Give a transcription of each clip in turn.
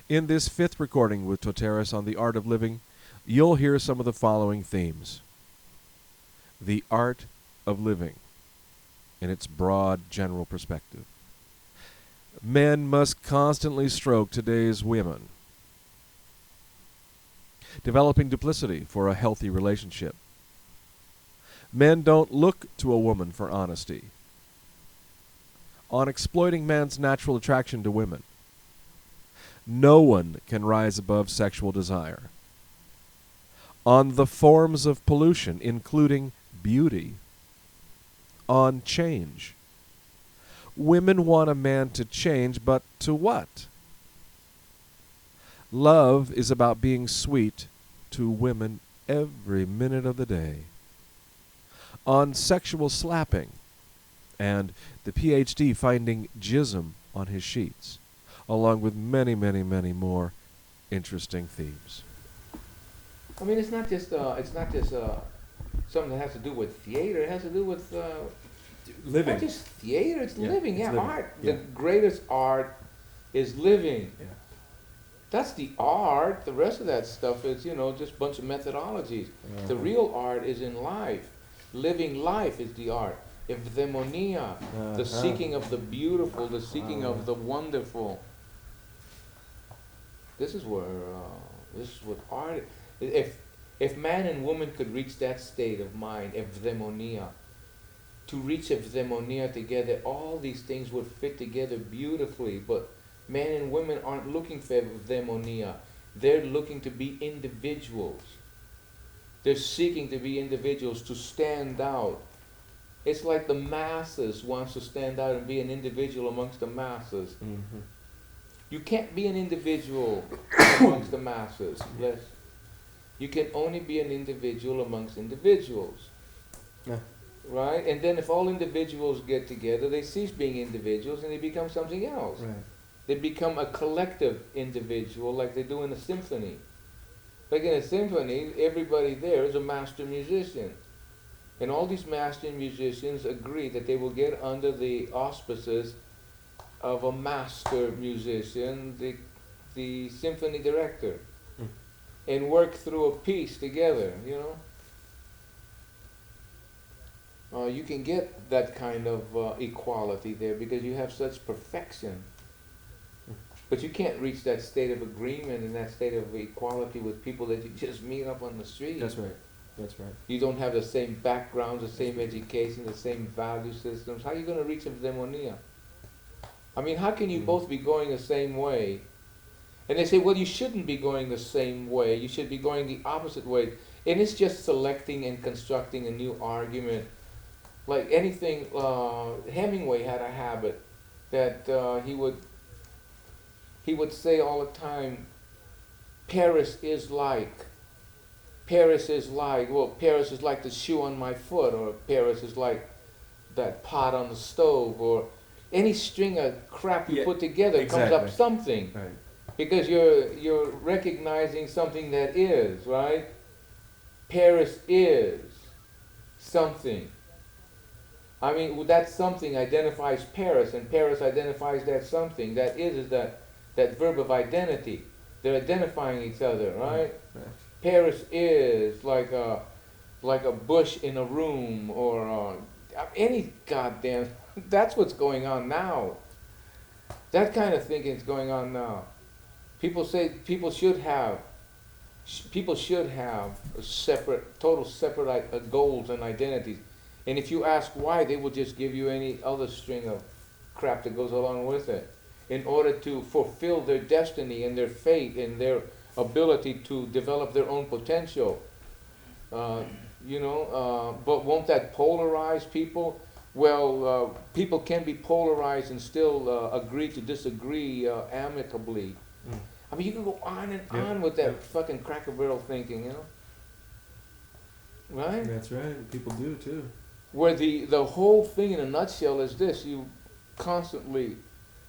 In this fifth recording with Toteras on the art of living, you'll hear some of the following themes. The art of living in its broad general perspective. Men must constantly stroke today's women. Developing duplicity for a healthy relationship. Men don't look to a woman for honesty. On exploiting man's natural attraction to women. No one can rise above sexual desire. On the forms of pollution, including beauty. On change. Women want a man to change, but to what? Love is about being sweet to women every minute of the day. On sexual slapping, and the PhD finding gism on his sheets, along with many, many, many more interesting themes. I mean, it's not just something that has to do with theater. It has to do with Living. not just theater. It's living. it's Yeah, living. art. Yeah. The greatest art is living. Yeah. That's the art. The rest of that stuff is, just a bunch of methodologies. The real art is in life. Living life is the art. Evdemonia, the seeking of the beautiful, the seeking of the wonderful. This is what art. If man and woman could reach that state of mind, evdemonia, to reach evdemonia together, all these things would fit together beautifully. But men and women aren't looking for evdemonia. They're looking to be individuals. They're seeking to be individuals, to stand out. It's like the masses wants to stand out and be an individual amongst the masses. Mm-hmm. You can't be an individual amongst the masses. You can only be an individual amongst individuals. Yeah. Right? And then if all individuals get together, they cease being individuals and they become something else. Right. They become a collective individual like they do in a symphony. Like in a symphony, everybody there is a master musician. And all these master musicians agree that they will get under the auspices of a master musician, the symphony director, and work through a piece together, You can get that kind of equality there because you have such perfection. But you can't reach that state of agreement and that state of equality with people that you just meet up on the street. That's right. That's right. You don't have the same backgrounds, the same education, the same value systems. How are you going to reach eudaimonia? I mean, how can you both be going the same way? And they say, well, you shouldn't be going the same way. You should be going the opposite way. And it's just selecting and constructing a new argument. Like anything, Hemingway had a habit that he would say all the time, Paris is like, well, Paris is like the shoe on my foot, or Paris is like that pot on the stove, or any string of crap you put together comes up something. Right. Because you're recognizing something that is, right? Paris is something. I mean, that something identifies Paris, and Paris identifies that something. That is that verb of identity. They're identifying each other, right? Right. Paris is like a bush in a room, or any goddamn. That's what's going on now. That kind of thinking is going on now. People say people should have total separate goals and identities. And if you ask why, they will just give you any other string of crap that goes along with it, in order to fulfill their destiny and their fate and their ability to develop their own potential. But won't that polarize people? Well, people can be polarized and still agree to disagree amicably. I mean, you can go on and on with that fucking Cracker Barrel thinking, Right? That's right. People do too. Where the whole thing in a nutshell is this: you constantly,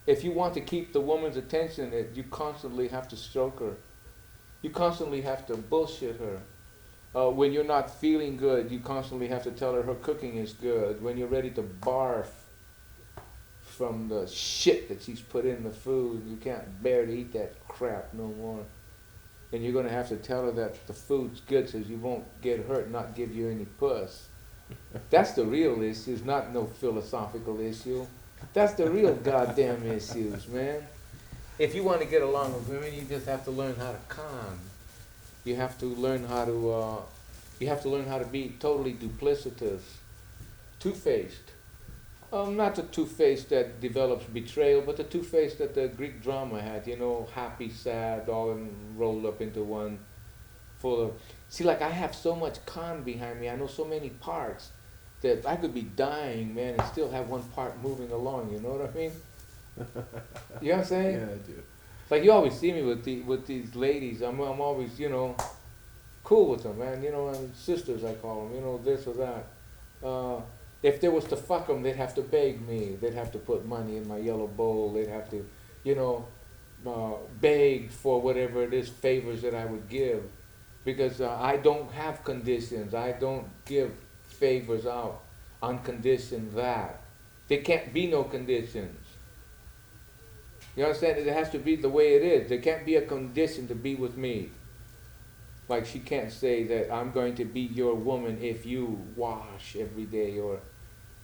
if you want to keep the woman's attention, you constantly have to stroke her. You constantly have to bullshit her. When you're not feeling good, you constantly have to tell her cooking is good. When you're ready to barf, from the shit that she's put in the food. You can't bear to eat that crap no more. And you're going to have to tell her that the food's good so you won't get hurt, not give you any puss. That's the real issues, not no philosophical issue. That's the real goddamn issues, man. If you want to get along with women, you just have to learn how to con. You have to learn how to be totally duplicitous, two-faced. Not the two-faced that develops betrayal, but the two-faced that the Greek drama had, you know, happy, sad, all rolled up into one, full of... See, like, I have so much con behind me, I know so many parts, that I could be dying, man, and still have one part moving along, you know what I mean? You know what I'm saying? Yeah, I do. Like, you always see me with these ladies, I'm always, you know, cool with them, man, you know, sisters I call them, you know, this or that. If they was to fuck them, they'd have to beg me. They'd have to put money in my yellow bowl. They'd have to, you know, beg for whatever it is, favors that I would give. Because I don't have conditions. I don't give favors out on condition that. There can't be no conditions. You understand? It has to be the way it is. There can't be a condition to be with me. Like, she can't say that I'm going to be your woman if you wash every day, or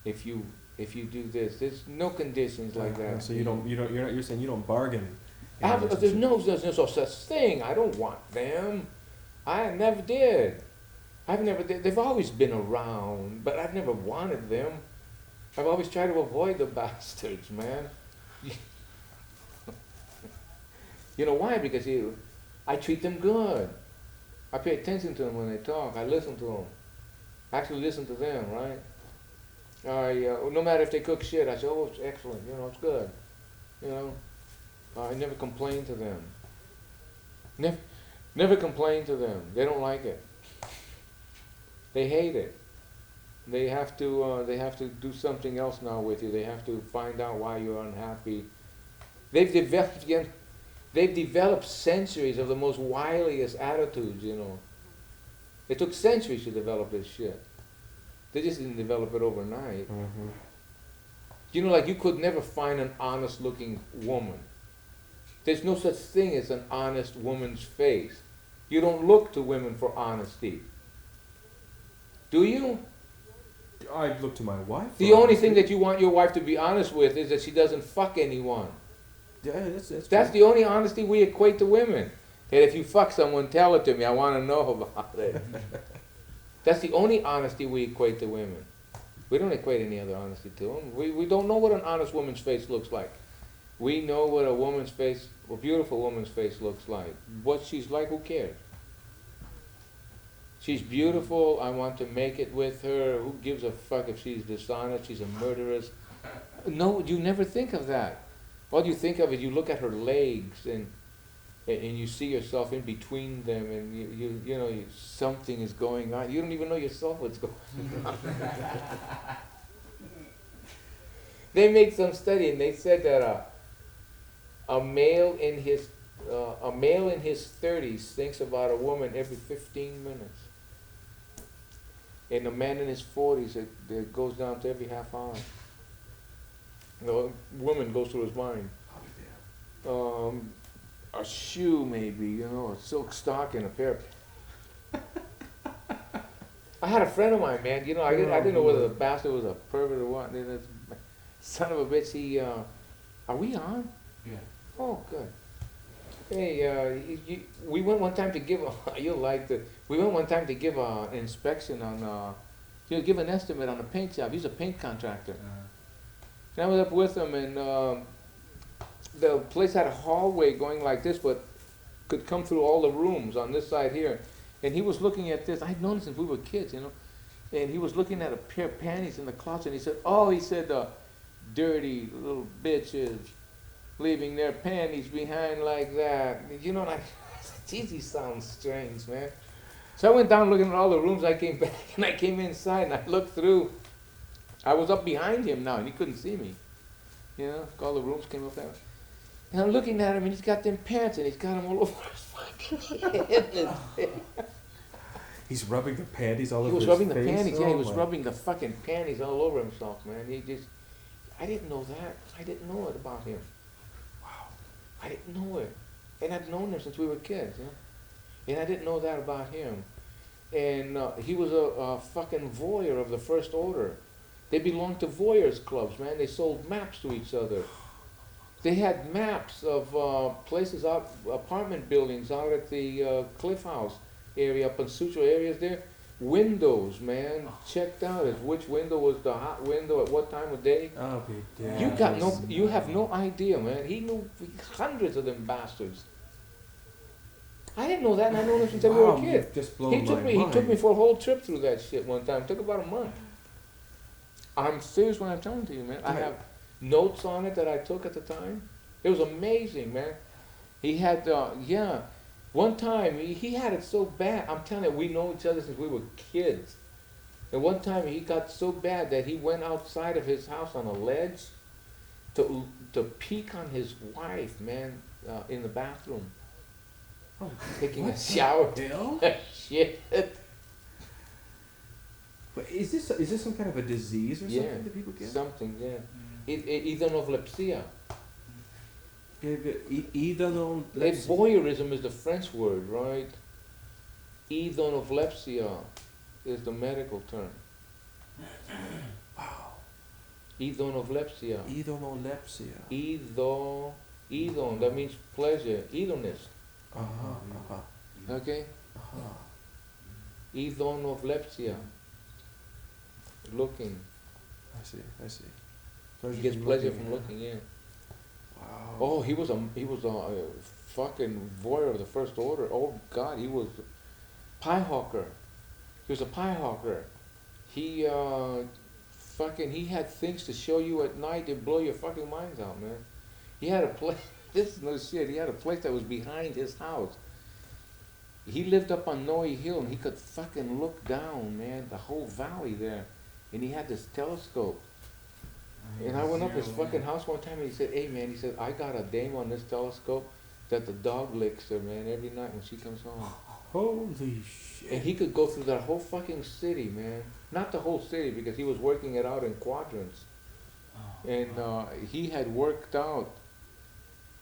if you do this. There's no conditions like that. So you're saying you don't bargain. There's no such thing. I don't want them. I never did. They've always been around, but I've never wanted them. I've always tried to avoid the bastards, man. You know why? Because I treat them good. I pay attention to them when they talk. I listen to them. I actually listen to them, right? No matter if they cook shit, I say, oh, it's excellent. You know, it's good. You know, I never complain to them. Never complain to them. They don't like it. They hate it. They have to do something else now with you. They have to find out why you're unhappy. They've developed centuries of the most wiliest attitudes, you know. It took centuries to develop this shit. They just didn't develop it overnight. Mm-hmm. You know, like, you could never find an honest-looking woman. There's no such thing as an honest woman's face. You don't look to women for honesty. Do you? I look to my wife. The only thing that you want your wife to be honest with is that she doesn't fuck anyone. Yeah, That's the only honesty we equate to women. That if you fuck someone, tell it to me. I want to know about it. That's the only honesty we equate to women. We don't equate any other honesty to them. We don't know what an honest woman's face looks like. We know what a woman's face, a beautiful woman's face looks like. What she's like, who cares? She's beautiful, I want to make it with her. Who gives a fuck if she's dishonest, she's a murderess? No, you never think of that. All you think of is you look at her legs and you see yourself in between them, and you know something is going on. You don't even know yourself what's going on. They made some study and they said that a male in his 30s thinks about a woman every 15 minutes. And a man in his 40s, it goes down to every half hour. A woman goes through his mind. A shoe maybe, you know, a silk stocking, a pair of... I had a friend of mine, man, you know, I didn't know whether the bastard was a pervert or what. Son of a bitch, are we on? Yeah. Oh, good. Hey, we went one time to give we went one time to give an inspection on, give an estimate on a paint job. He's a paint contractor. And I was up with him, and the place had a hallway going like this, but could come through all the rooms on this side here. And he was looking at this. I'd known it since we were kids, you know. And he was looking at a pair of panties in the closet, and he said, dirty little bitches leaving their panties behind like that. You know, like, geez, he sounds strange, man. So I went down looking at all the rooms. I came back, and I came inside, and I looked through. I was up behind him now, and he couldn't see me. You know, all the rooms came up there. And I'm looking at him, and he's got them pants, and he's got them all over his fucking head. He's rubbing the panties all over his face? He was rubbing the panties, yeah, he was my. rubbing the fucking panties all over himself, man. I didn't know that. I didn't know it about him. Wow. I didn't know it. And I'd known him since we were kids, you know? And I didn't know that about him. And he was a fucking voyeur of the first order. They belonged to voyeurs clubs, man. They sold maps to each other. They had maps of places out, apartment buildings out at the Cliff House area, up in Sutro areas there. Windows, man, checked out as which window was the hot window at what time of day. Oh, yeah. You have no idea, man. He knew hundreds of them bastards. I didn't know that, and I known him since I was a kid. Just blown He took me for a whole trip through that shit one time. It took about a month. I'm serious when I'm telling to you, man. I have notes on it that I took at the time. It was amazing, man. He had, one time he had it so bad. I'm telling you, we know each other since we were kids. And one time he got so bad that he went outside of his house on a ledge to peek on his wife, man, in the bathroom. Oh, taking a shower. Shit. But is this some kind of a disease or something that people get? Something, yeah. Edonolepsia. Edonolepsia. Voyeurism is the French word, right? Edonolepsia is the medical term. Wow. Edonolepsia. Edonolepsia. Edon, that means pleasure. Hedonist. Okay? Edonolepsia. Looking. I see. He gets pleasure from looking, yeah. Wow. Oh, he was a fucking voyeur of the first order. Oh God, he was pie hawker. He was a pie hawker. He he had things to show you at night that blow your fucking minds out, man. He had a place. This is no shit. He had a place that was behind his house. He lived up on Noe Hill, and he could fucking look down, man, the whole valley there. And he had this telescope. And I went up his fucking house one time, and he said, "Hey, man," he said, "I got a dame on this telescope that the dog licks her, man, every night when she comes home." Holy shit. And he could go through that whole fucking city, man. Not the whole city, because he was working it out in quadrants. And he had worked out.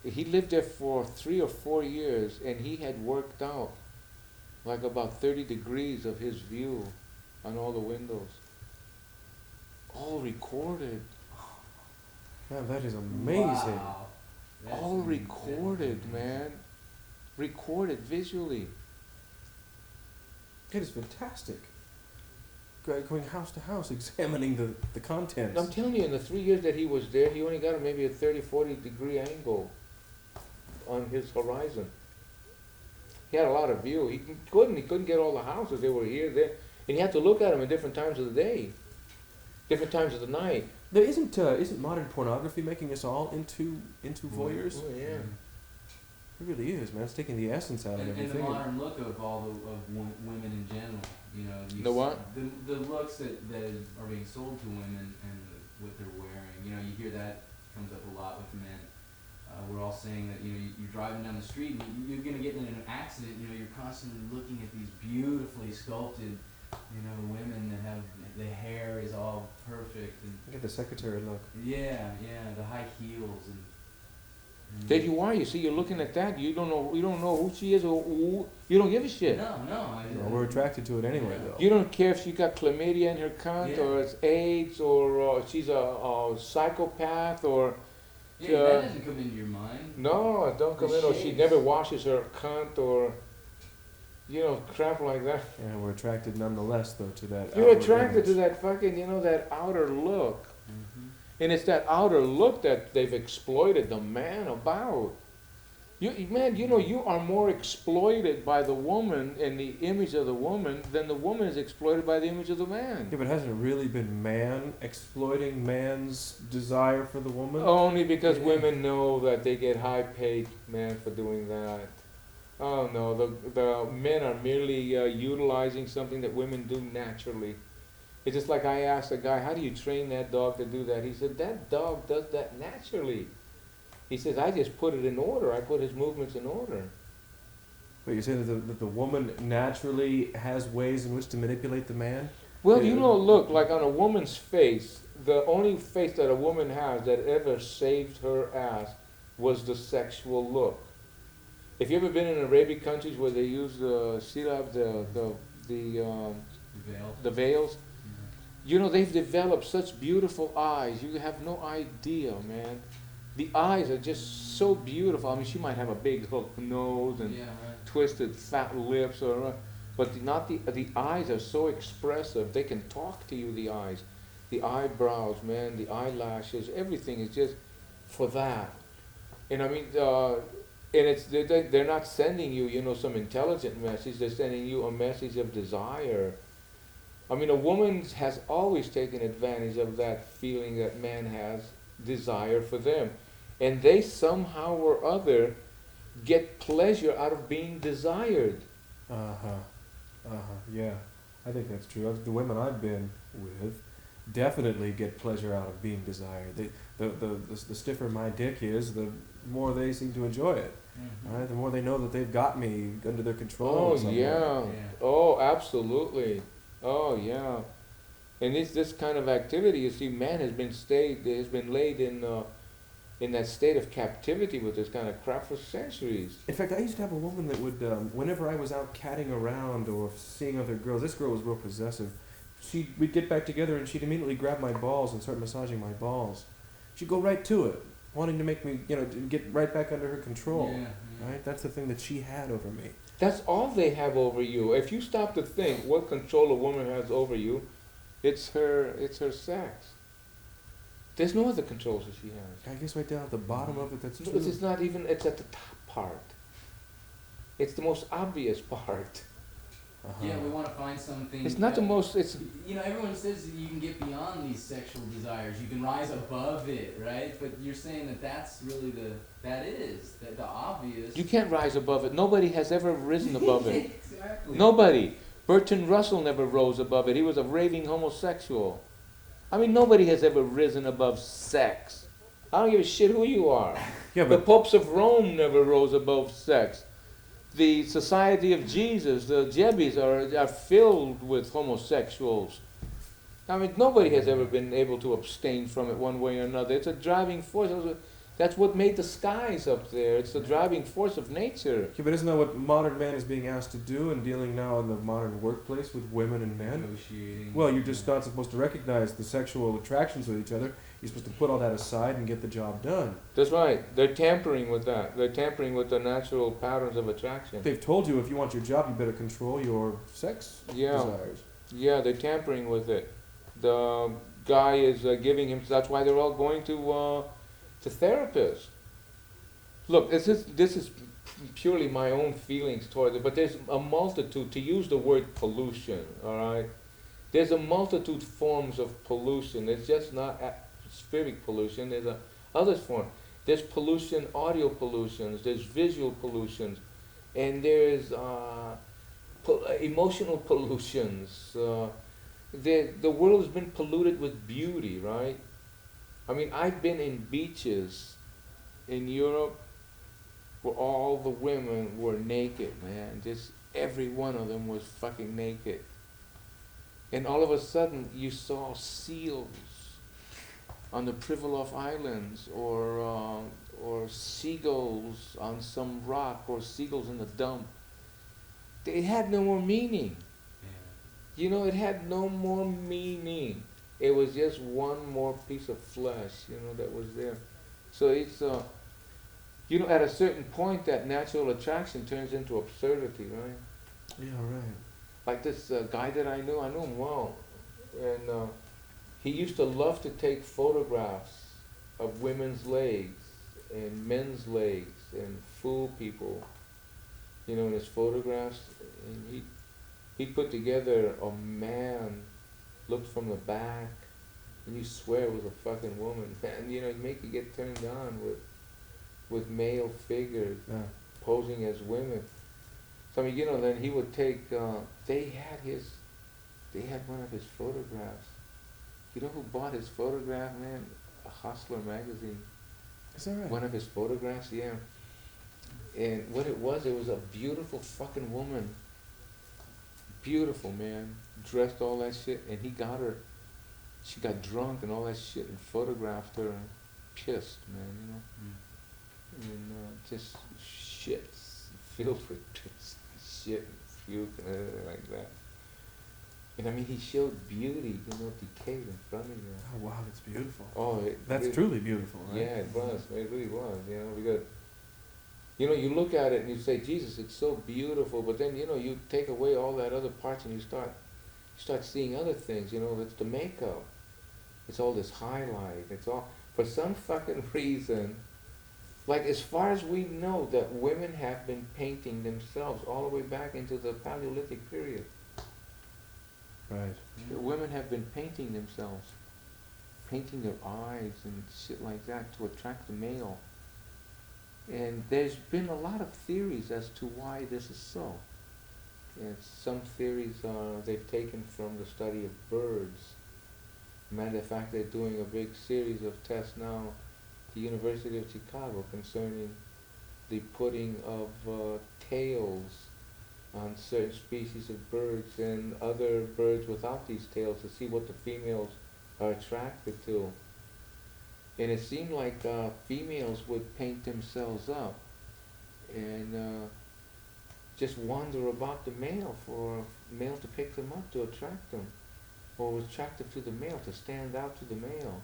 He lived there for 3 or 4 years, and he had worked out like about 30 degrees of his view on all the windows. All recorded. Man, that is amazing. Wow. All recorded, man. Recorded visually. It is fantastic. Going house to house, examining the contents. I'm telling you, in the 3 years that he was there, he only got maybe a 30, 40 degree angle on his horizon. He had a lot of view. He couldn't get all the houses. They were here, there. And he had to look at them at different times of the day. Different times of the night. There isn't modern pornography making us all into voyeurs? Oh, yeah. It really is, man. It's taking the essence out of And everything. the modern look of women in general, you know. The what? The looks that are being sold to women and what they're wearing. You know, you hear that comes up a lot with men. We're all saying that, you know, you're driving down the street and you're going to get in an accident. You know, you're constantly looking at these beautifully sculpted, you know, women that have the hair is all perfect and Get the secretary look. yeah, the high heels and There you are. You see, you're looking at that. You don't know who she is, or you don't give a shit. No. Well, we're attracted to it anyway, though. You don't care if she got chlamydia in her cunt, Yeah. or it's AIDS, or she's a psychopath, or Yeah, that doesn't come into your mind. no, it don't come in, or she shades. never washes her cunt, or crap like that. Yeah, we're attracted nonetheless, though, to that. You're outward attracted to image. that fucking, that outer look. Mm-hmm. And it's that outer look that they've exploited the man about. You are more exploited by the woman and the image of the woman than the woman is exploited by the image of the man. Yeah, but hasn't it really been man exploiting man's desire for the woman? Only because Yeah. women know that they get high paid, man, for doing that. Oh no, the men are merely utilizing something that women do naturally. It's just like I asked a guy, how do you train that dog to do that? He said, that dog does that naturally. He says, I just put it in order. I put his movements in order. But you're saying that the woman naturally has ways in which to manipulate the man? Well, Yeah. look, like on a woman's face, the only face that a woman has that ever saved her ass was the sexual look. If you ever been in Arabic countries where they use the silab, the veils, you know, they've developed such beautiful eyes. You have no idea, man. The eyes are just so beautiful. I mean, she might have a big hook nose and twisted fat lips, but not the eyes are so expressive. They can talk to you. The eyes, the eyebrows, man, the eyelashes, everything is just for that. And I mean, and it's they're not sending you, you know, some intelligent message. They're sending you a message of desire. I mean, a woman has always taken advantage of that feeling that man has desire for them. And they somehow or other get pleasure out of being desired. Yeah, I think that's true. The women I've been with definitely get pleasure out of being desired. The stiffer my dick is, the more they seem to enjoy it. Right? The more they know that they've got me under their control. Oh, yeah. Oh, absolutely. Oh, yeah. And this kind of activity, you see, man has been laid in that state of captivity with this kind of crap for centuries. In fact, I used to have a woman that would, whenever I was out catting around or seeing other girls, this girl was real possessive. We'd get back together and she'd immediately grab my balls and start massaging my balls. She'd go right to it, wanting to make me, you know, get right back under her control. Right? That's the thing that she had over me. That's all they have over you. If you stop to think what control a woman has over you, it's her sex. There's no other controls that she has. I guess right down at the bottom of it, that's true. It's not even, it's at the top part. It's the most obvious part. Yeah, we want to find something. It's not the most, it's... You know, everyone says you can get beyond these sexual desires. You can rise above it, right? But you're saying that that's really the obvious. You can't rise above it. Nobody has ever risen above it. Exactly. Nobody. Bertrand Russell never rose above it. He was a raving homosexual. I mean, nobody has ever risen above sex. I don't give a shit who you are. Yeah, The but popes of Rome never rose above sex. The Society of Jesus, the Jebbies, are filled with homosexuals. I mean, nobody has ever been able to abstain from it one way or another. It's a driving force. That's what made the skies up there. It's the driving force of nature. Yeah, but isn't that what modern man is being asked to do and dealing now in the modern workplace with women and men? Negotiating. Well, you're just not supposed to recognize the sexual attractions with each other. You're supposed to put all that aside and get the job done. That's right. They're tampering with that. They're tampering with the natural patterns of attraction. They've told you if you want your job, you better control your sex desires. Yeah, they're tampering with it. The guy is giving him. That's why they're all going to therapists. Look, this is purely my own feelings toward it, but there's a multitude. To use the word pollution, all right. There's a multitude forms of pollution. It's just not atmospheric pollution. There's other forms. There's pollution, audio pollutions. There's visual pollutions, and there's emotional pollutions. The world has been polluted with beauty, right? I mean, I've been in beaches in Europe where all the women were naked, man. Just every one of them was fucking naked. And all of a sudden, you saw seals on the Pribilof Islands, or seagulls on some rock, or seagulls in the dump. It had no more meaning. You know, it had no more meaning. It was just one more piece of flesh, you know, that was there. So it's, you know, at a certain point, that natural attraction turns into absurdity, right? Yeah, right. Like this guy that I knew him well, and he used to love to take photographs of women's legs and men's legs and fool people, you know, in his photographs. And he put together a man, looked from the back, and you swear it was a fucking woman. And you know, it'd make you get turned on with male figures posing as women. So I mean, you know, then he would take. They had one of his photographs. You know who bought his photograph, man? A Hustler magazine. Is that right? One of his photographs, yeah. And what it was a beautiful fucking woman. Beautiful, man. Dressed all that shit, and he got her. she got drunk and all that shit and photographed her and pissed, man, you know. Just shit, filled with piss, shit and puke and everything like that. And I mean, he showed beauty, decayed in front of you. Oh wow, that's beautiful. Oh, That's truly beautiful, right? Yeah, it was. It really was. Because you look at it and you say, Jesus, it's so beautiful. But then you take away all that other parts and you start seeing other things. It's the makeup. It's all this highlight. It's all for some fucking reason. Like as far as we know, that women have been painting themselves all the way back into the Paleolithic period. Right. The women have been painting themselves, painting their eyes and shit like that to attract the male. And there's been a lot of theories as to why this is so. And some theories they've taken from the study of birds. Matter of fact, they're doing a big series of tests now at the University of Chicago concerning the putting of tails on certain species of birds and other birds without these tails to see what the females are attracted to. And it seemed like females would paint themselves up and just wander about the male for male to pick them up, to attract them, or attractive to the male, to stand out to the male.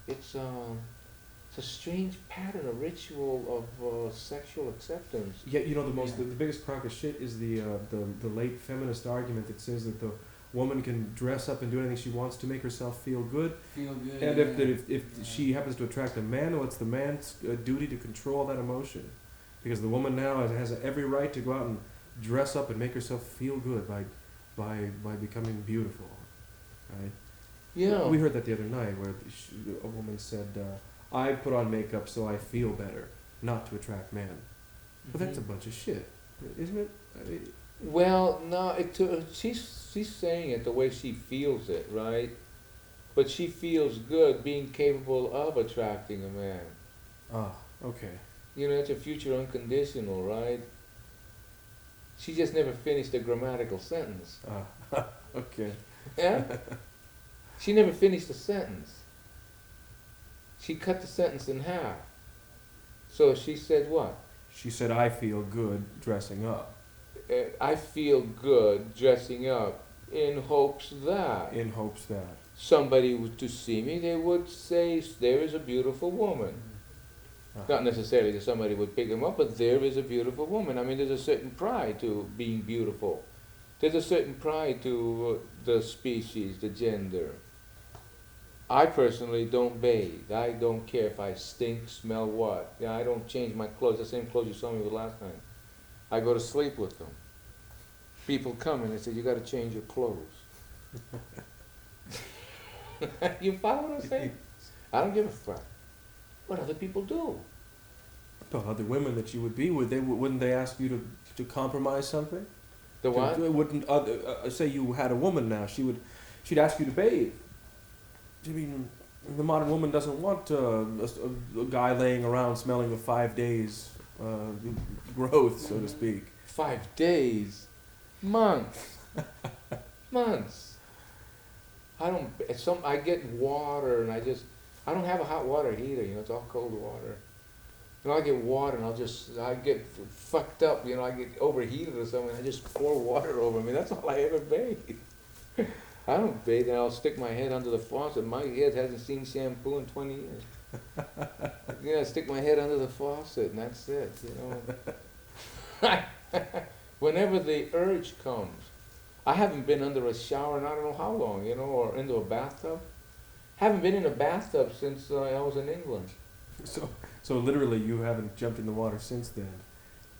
It's a strange pattern, a ritual of sexual acceptance. Yeah, the biggest crock of shit is the late feminist argument that says that the woman can dress up and do anything she wants to make herself feel good. And if she happens to attract a man, well, it's the man's duty to control that emotion, because the woman now has every right to go out and dress up and make herself feel good by becoming beautiful, right? Yeah. We heard that the other night where a woman said, I put on makeup so I feel better, not to attract men. But that's a bunch of shit, isn't it? Well, no, she's saying it the way she feels it, right? But she feels good being capable of attracting a man. Ah, okay. It's a future unconditional, right? She just never finished a grammatical sentence. Ah, okay. Yeah? She never finished a sentence. She cut the sentence in half. So she said what? She said, I feel good dressing up. I feel good dressing up in hopes that somebody was to see me, they would say, there is a beautiful woman. Not necessarily that somebody would pick them up, but there is a beautiful woman. I mean, there's a certain pride to being beautiful. There's a certain pride to the species, the gender. I personally don't bathe. I don't care if I stink, smell what. I don't change my clothes, the same clothes you saw me with last time. I go to sleep with them. People come and they say, you got to change your clothes. You follow what I'm saying? I don't give a fuck what other people do. But other women that you would be with, wouldn't they ask you to compromise something? The what? Wouldn't say you had a woman now? She'd ask you to bathe. I mean, the modern woman doesn't want a guy laying around smelling of 5 days growth, so to speak. 5 days, months, months. I get water and I don't have a hot water heater, it's all cold water. I get water and I get fucked up, I get overheated or something, I just pour water over me. That's all I ever bathe. I don't bathe and I'll stick my head under the faucet. My head hasn't seen shampoo in 20 years. I stick my head under the faucet and that's it, Whenever the urge comes, I haven't been under a shower in I don't know how long, or into a bathtub. Haven't been in a bathtub since I was in England. So literally you haven't jumped in the water since then.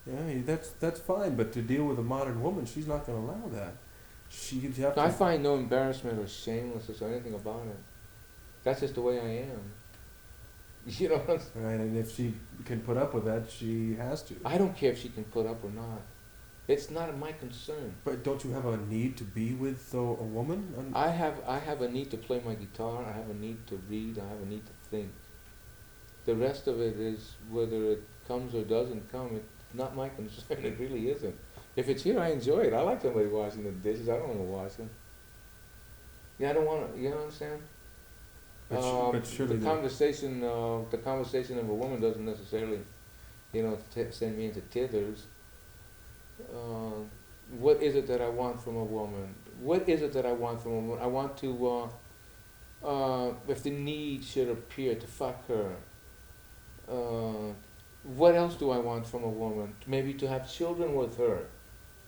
Yeah, that's fine, but to deal with a modern woman, she's not going to allow that. She'd have to. I find no embarrassment or shamelessness or anything about it. That's just the way I am. You know what I'm saying? Right, and if she can put up with that, she has to. I don't care if she can put up or not. It's not my concern. But don't you have a need to be with a woman? I have a need to play my guitar. I have a need to read. I have a need to think. The rest of it is whether it comes or doesn't come. It's not my concern. It really isn't. If it's here, I enjoy it. I like somebody washing the dishes. I don't want to wash them. Yeah, I don't want to. You understand? But surely the conversation of a woman doesn't necessarily, send me into tithers. What is it that I want from a woman? What is it that I want from a woman? I want to, if the need should appear, to fuck her. What else do I want from a woman? Maybe to have children with her.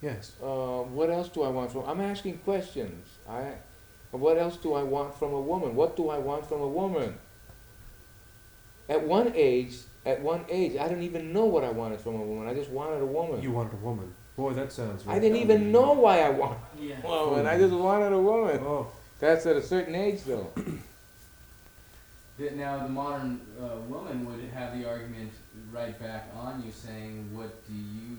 Yes. What else do I want from? I'm asking questions. What else do I want from a woman? What do I want from a woman? At one age, I didn't even know what I wanted from a woman. I just wanted a woman. You wanted a woman. Boy, that sounds. I didn't even know why I wanted Yeah. a woman. I just wanted a woman. Oh. That's at a certain age, though. Now the modern woman would have the argument right back on you, saying, "What do you,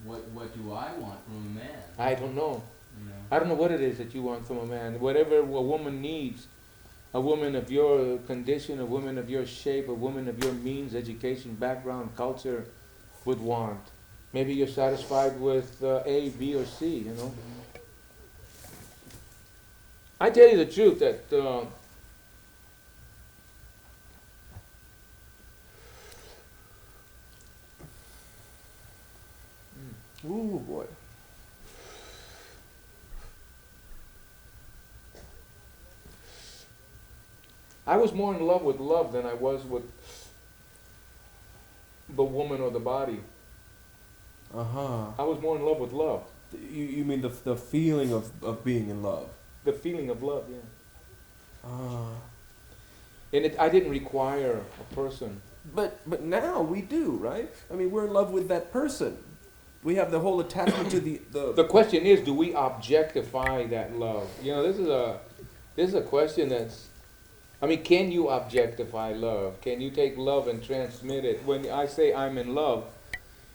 what do I want from a man?" I don't know. You know? I don't know what it is that you want from a man. Whatever a woman needs, a woman of your condition, a woman of your shape, a woman of your means, education, background, culture would want. Maybe you're satisfied with A, B, or C, I tell you the truth that Ooh, boy. I was more in love with love than I was with the woman or the body. I was more in love with love. You mean the feeling of being in love? The feeling of love, yeah. Ah. And I didn't require a person. But now we do, right? I mean, we're in love with that person. We have the whole attachment to the. The question is, do we objectify that love? This is a question that's. I mean, can you objectify love? Can you take love and transmit it? When I say I'm in love,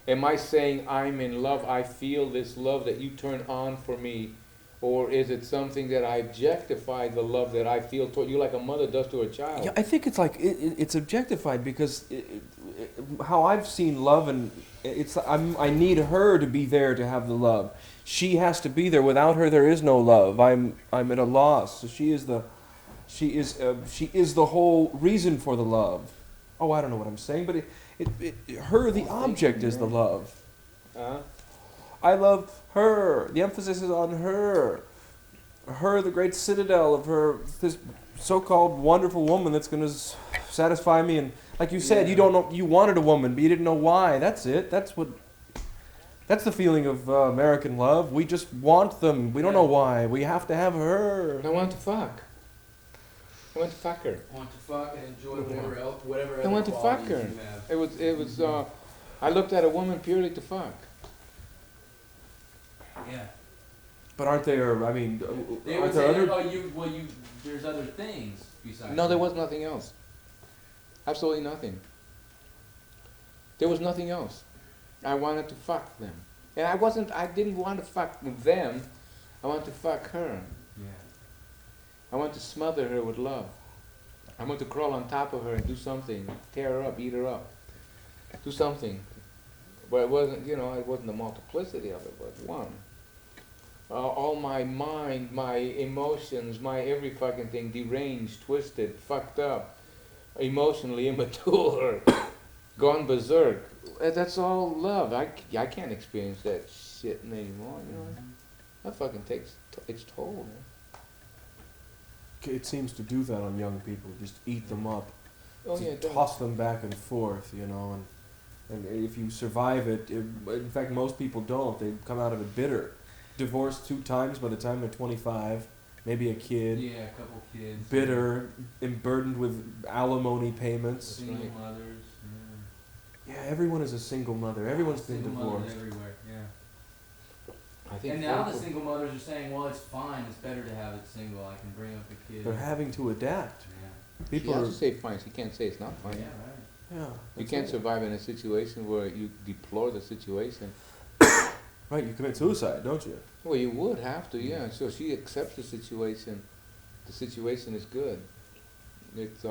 am I saying I'm in love? I feel this love that you turn on for me, or is it something that I objectify the love that I feel toward you, like a mother does to her child? Yeah, I think it's like it's objectified because how I've seen love, and I need her to be there to have the love. She has to be there. Without her, there is no love. I'm at a loss. So she is the whole reason for the love. Oh, I don't know what I'm saying, but her, the object, is the love. I love her. The emphasis is on her. Her, the great citadel of her, this so-called wonderful woman that's going to satisfy me. And like you said, you don't know, you wanted a woman, but you didn't know why. That's it. That's the feeling of American love. We just want them. We don't know why. We have to have her. I want to fuck. I want to fuck her. I want to fuck and enjoy whatever I want to fuck her. you have. It was. I looked at a woman purely to fuck. Yeah. But aren't there? I mean, They aren't would there say, other? there's other things besides. No, there was nothing else. Absolutely nothing. There was nothing else. I wanted to fuck them, and I didn't want to fuck them. I wanted to fuck her. Yeah. I want to smother her with love. I want to crawl on top of her and do something, tear her up, eat her up, do something. But it wasn't, it wasn't the multiplicity of it, but one. All my mind, my emotions, my every fucking thing, deranged, twisted, fucked up, emotionally immature, gone berserk. That's all love. I can't experience that shit anymore, That fucking takes its toll, man. It seems to do that on young people. Just eat them up, Oh yeah, it does. toss them back and forth, and if you survive it, in fact, most people don't. They come out of it bitter. Divorced 2 times by the time they're 25, maybe a kid. Yeah, a couple kids. Bitter and burdened with alimony payments. Single mothers. Yeah, everyone is a single mother. Everyone's been Single mothers divorced. everywhere. Yeah. I think And now the single mothers are saying, well, it's fine. It's better to have it single. I can bring up the kid. They're having to adapt. Yeah. People she are. has to say fine. She can't say it's not fine. Yeah, right. Yeah. You that's can't it. survive in a situation where you deplore the situation. Right, you commit suicide, don't you? Well, you would have to, yeah. So she accepts the situation. The situation is good. It's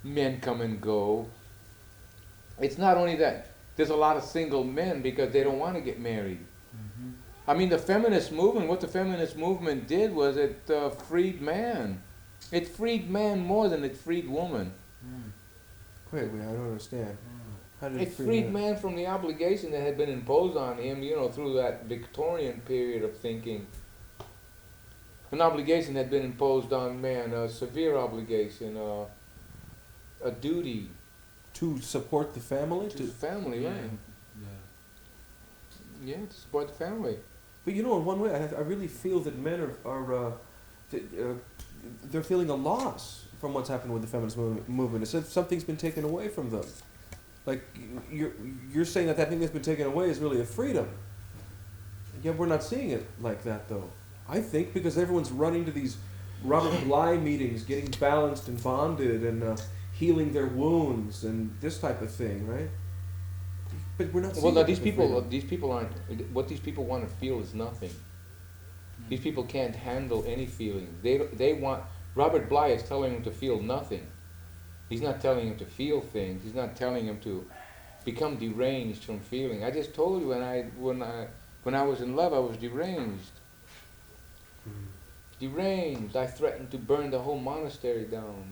men come and go. It's not only that. There's a lot of single men because they don't want to get married. Mm-hmm. I mean, the feminist movement, what the feminist movement did was it freed man. It freed man more than it freed woman. Wait, I don't understand. How did It freed man from the obligation that had been imposed on him, through that Victorian period of thinking. An obligation had been imposed on man, a severe obligation, a duty. To support the family? To the family, right? Yeah, to support the family. But in one way, I really feel that men are they're feeling a loss from what's happened with the feminist movement. It's as if something's been taken away from them. Like, you're saying that thing that's been taken away is really a freedom. Yet we're not seeing it like that, though. I think because everyone's running to these Robert Bly meetings, getting balanced and bonded and healing their wounds and this type of thing, right? But we're not seeing these people aren't, what these people want to feel is nothing. These people can't handle any feelings. They want, Robert Bly is telling them to feel nothing. He's not telling him to feel things. He's not telling him to become deranged from feeling. I just told you when I was in love, I was deranged. Deranged. I threatened to burn the whole monastery down,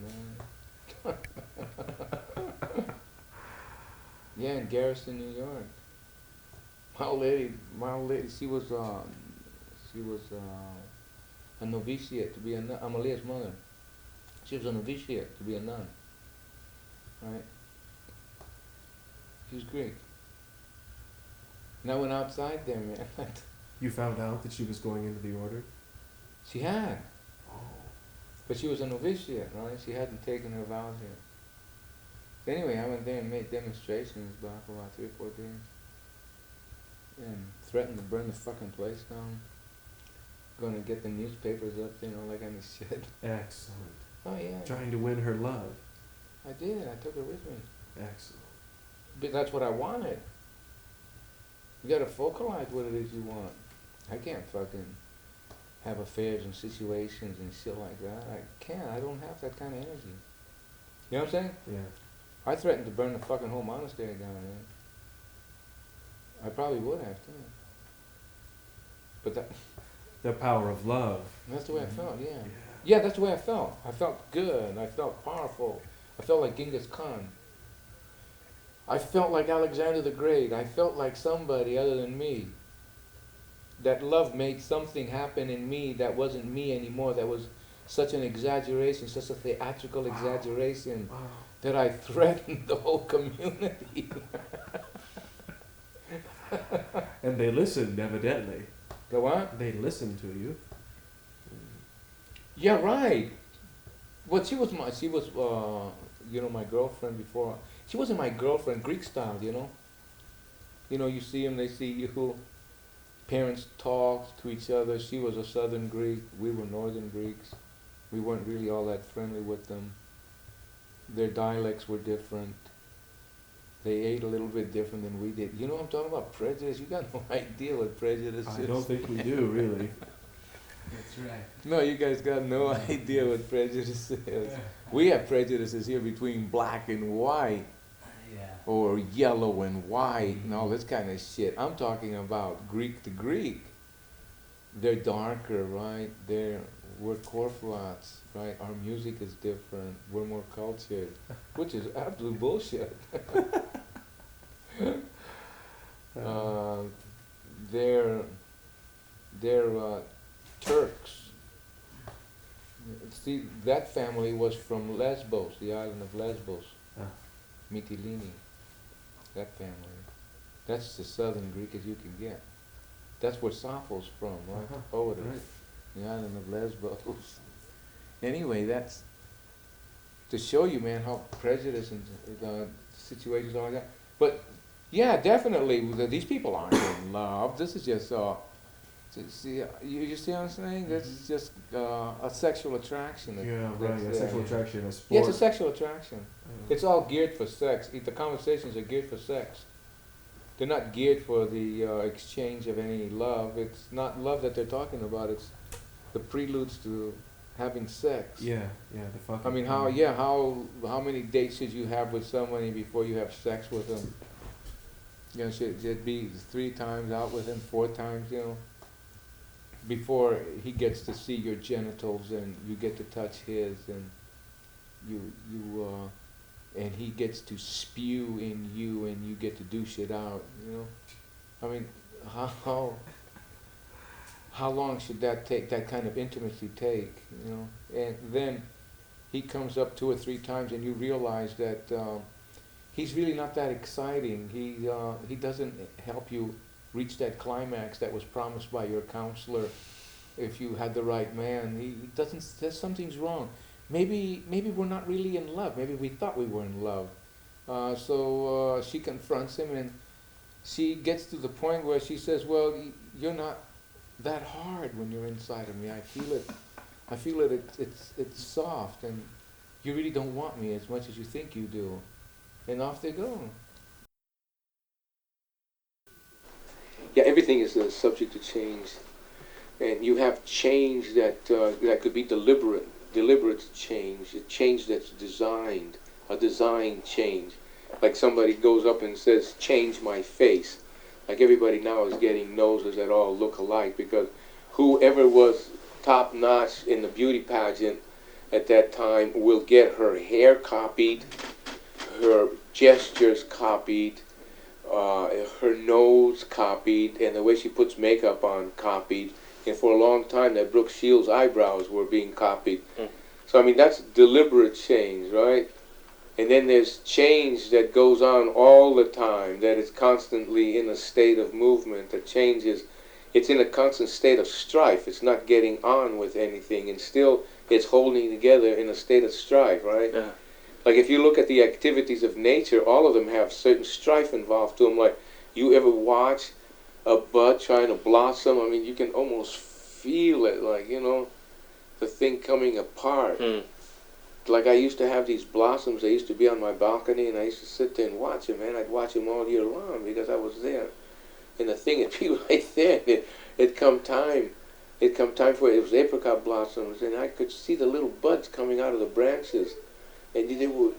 man. Yeah, in Garrison, New York. My old lady, she was a novitiate to be a nun. Amalia's mother. She was a novitiate to be a nun. Right? She was Greek. And I went outside there, man. You found out that she was going into the order? She had. But she was a novitiate, right? She hadn't taken her vows yet. So anyway, I went there and made demonstrations back for about 3 or 4 days. And threatened to burn the fucking place down. Gonna get the newspapers up, that kind of shit. Excellent. Oh yeah. Trying to win her love. I did. I took her with me. Excellent. But that's what I wanted. You gotta focalize what it is you want. I can't fucking have affairs and situations and shit like that. I can't. I don't have that kind of energy. You know what I'm saying? Yeah. I threatened to burn the fucking whole monastery down, man. I probably would have too. But the power of love. That's the way I felt, yeah. Yeah, that's the way I felt. I felt good. I felt powerful. I felt like Genghis Khan. I felt like Alexander the Great. I felt like somebody other than me. That love made something happen in me that wasn't me anymore. That was such an exaggeration, such a theatrical exaggeration, that I threatened the whole community. And they listened, evidently. The what? They listened to you. Yeah, right. Well, she was my girlfriend before. She wasn't my girlfriend, Greek style, you see them, they see you. Parents talk to each other. She was a Southern Greek. We were Northern Greeks. We weren't really all that friendly with them. Their dialects were different. They ate a little bit different than we did. You know what I'm talking about? Prejudice? You got no idea what prejudice is. I don't think we do, really. That's right. No, you guys got no idea what prejudice is. We have prejudices here between black and white. Yeah. Or yellow and white and all this kind of shit. I'm talking about Greek to Greek. They're darker, right? We're Corflats, right? Our music is different. We're more cultured, which is absolute bullshit. They're Turks. See, that family was from Lesbos, the island of Lesbos. Mytilene, that family. That's the Southern Greek as you can get. That's where Sappho's from, right? The poet is. The island of Lesbos. Anyway, that's to show you, man, how prejudice and situations are like that. But yeah, definitely, these people aren't in love. This is just, you see what I'm saying? This is just a sexual attraction. A sexual attraction, a sport. Yeah, it's a sexual attraction. It's all geared for sex. The conversations are geared for sex. They're not geared for the exchange of any love. It's not love that they're talking about. It's the preludes to having sex. Yeah, the fucking. I mean, how many dates should you have with somebody before you have sex with them? Should it be 3 times out with them, 4 times? before he gets to see your genitals and you get to touch his, and and he gets to spew in you and you get to douche it out, you know? I mean, how long should that take, that kind of intimacy take, you know? And then he comes up 2 or 3 times and you realize that he's really not that exciting. He doesn't help you reach that climax that was promised by your counselor if you had the right man. He doesn't, something's wrong. Maybe we're not really in love. Maybe we thought we were in love. So she confronts him, and she gets to the point where she says, well, you're not that hard when you're inside of me. I feel it. It's soft, and you really don't want me as much as you think you do. And off they go. Yeah, everything is subject to change, and you have change that could be deliberate change, a change that's designed, a design change. Like somebody goes up and says, change my face. Like everybody now is getting noses that all look alike, because whoever was top notch in the beauty pageant at that time will get her hair copied, her gestures copied, her nose copied, and the way she puts makeup on copied. And for a long time, that Brooke Shields' eyebrows were being copied. So I mean, that's deliberate change, right? And then there's change that goes on all the time, that is constantly in a state of movement, that changes. It's in a constant state of strife. It's not getting on with anything, and still it's holding together in a state of strife, right? Yeah. Like if you look at the activities of nature, all of them have certain strife involved to them. Like, you ever watch a bud trying to blossom? I mean, you can almost feel it, like, you know, the thing coming apart. Like, I used to have these blossoms. They used to be on my balcony, and I used to sit there and watch them, man. I'd watch them all year round because I was there. And the thing would be right there. It'd come time for it. It was apricot blossoms, and I could see the little buds coming out of the branches. And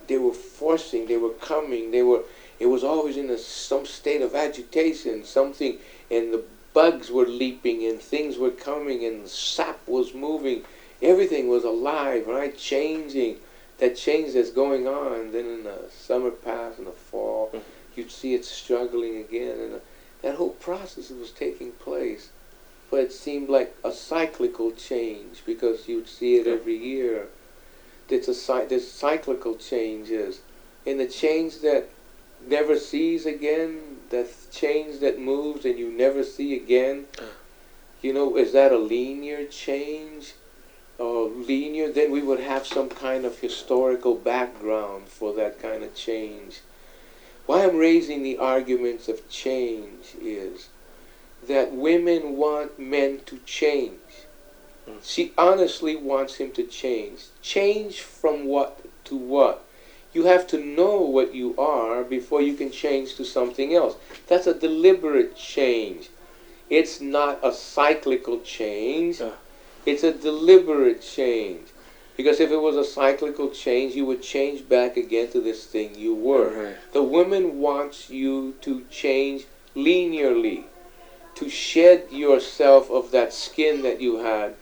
they were forcing, they were coming, it was always in some state of agitation, something, and the bugs were leaping, and things were coming, and the sap was moving. Everything was alive, right? Changing. That change that's going on. And then in the summer pass, in the fall, you'd see it struggling again, and that whole process was taking place. But it seemed like a cyclical change, because you'd see it every year. There's cyclical changes, and the change that never sees again, that change that moves and you never see again, you know, is that a linear change? Linear, then we would have some kind of historical background for that kind of change. Why I'm raising the arguments of change is that women want men to change. She honestly wants him to change. Change from what to what? You have to know what you are before you can change to something else. That's a deliberate change. It's not a cyclical change. It's a deliberate change. Because if it was a cyclical change, you would change back again to this thing you were. The woman wants you to change linearly, to shed yourself of that skin that you had,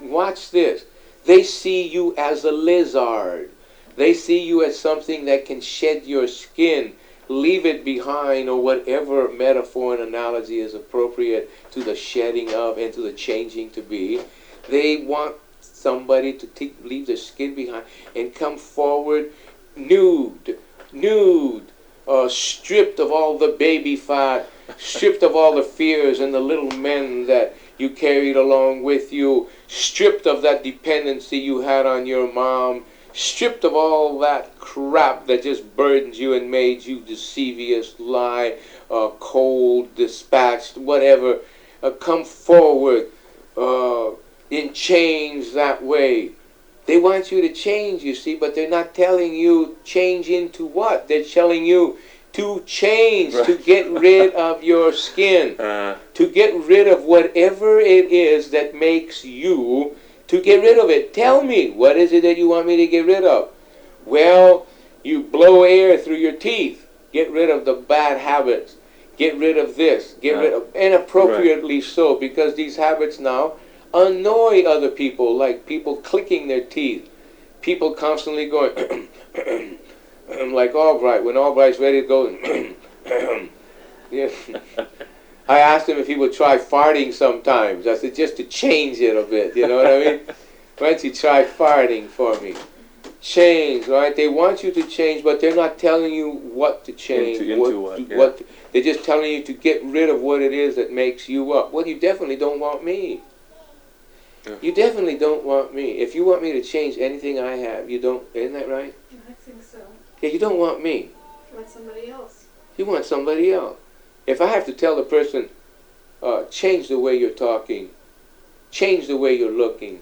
watch this, they see you as a lizard. They see you as something that can shed your skin, leave it behind, or whatever metaphor and analogy is appropriate to the shedding of and to the changing to be. They want somebody to leave their skin behind and come forward nude, stripped of all the baby fat, stripped of all the fears and the little men that you carried along with you, stripped of that dependency you had on your mom, stripped of all that crap that just burdened you and made you deceivious, lie, cold, dispatched, whatever. Come forward in change that way. They want you to change, you see, but they're not telling you change into what. They're telling you to change, to get rid of your skin, to get rid of whatever it is that makes you, to get rid of it. Tell me, what is it that you want me to get rid of? Well, you blow air through your teeth. Get rid of the bad habits. get rid of this, get rid of, and appropriately so, because these habits now annoy other people, like people clicking their teeth, people constantly going, like Albright, when Albright's ready to go, yeah. I asked him if he would try farting sometimes. I said, just to change it a bit, you know what I mean? Why don't you try farting for me? Change, right? They want you to change, but they're not telling you what to change. They're just telling you to get rid of what it is that makes you up. Well, you definitely don't want me. Yeah. You definitely don't want me. If you want me to change anything I have, you don't, isn't that right? I think so. Yeah, you don't want me. You want somebody else. You want somebody else. If I have to tell the person, change the way you're talking, change the way you're looking,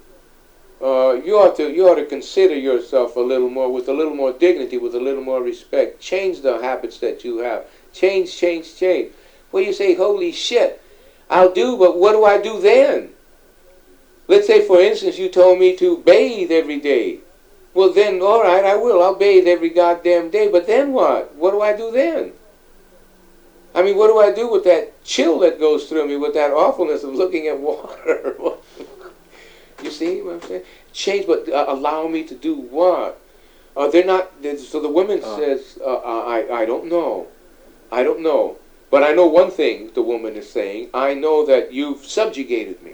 you ought to consider yourself a little more, with a little more dignity, with a little more respect. Change the habits that you have. Change. Well, you say, holy shit, I'll do, but what do I do then? Let's say, for instance, you told me to bathe every day. Well, then, all right, I will. I'll bathe every goddamn day. But then what? What do I do then? I mean, what do I do with that chill that goes through me, with that awfulness of looking at water? You see what I'm saying? Change, but allow me to do what? They're not. So the woman says, I don't know. I don't know. But I know one thing, the woman is saying. I know that you've subjugated me.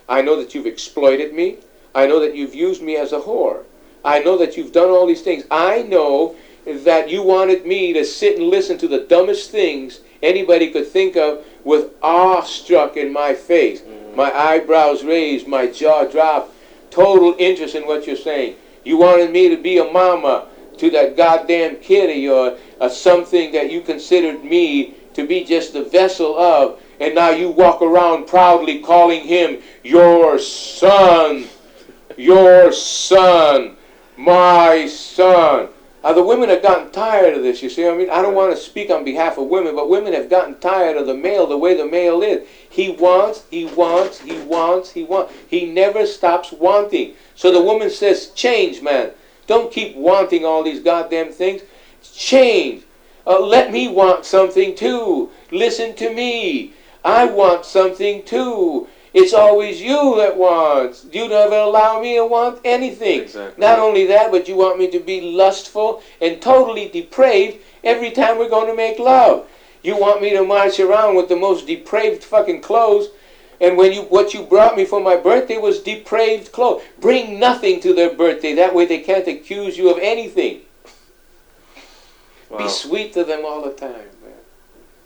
I know that you've exploited me. I know that you've used me as a whore. I know that you've done all these things. I know that you wanted me to sit and listen to the dumbest things anybody could think of, with awe struck in my face. My eyebrows raised, my jaw dropped, total interest in what you're saying. You wanted me to be a mama to that goddamn kitty, or something that you considered me to be just the vessel of, and now you walk around proudly calling him your son, my son. The women have gotten tired of this, you see. I mean, I don't want to speak on behalf of women, but women have gotten tired of the male, the way the male is. He wants. He never stops wanting. So the woman says, change, man. Don't keep wanting all these goddamn things. Change. Let me want something too. Listen to me. I want something too. It's always you that wants. You never allow me to want anything. Exactly. Not only that, but you want me to be lustful and totally depraved every time we're going to make love. You want me to march around with the most depraved fucking clothes, and what you brought me for my birthday was depraved clothes. Bring nothing to their birthday. That way they can't accuse you of anything. Wow. Be sweet to them all the time, man.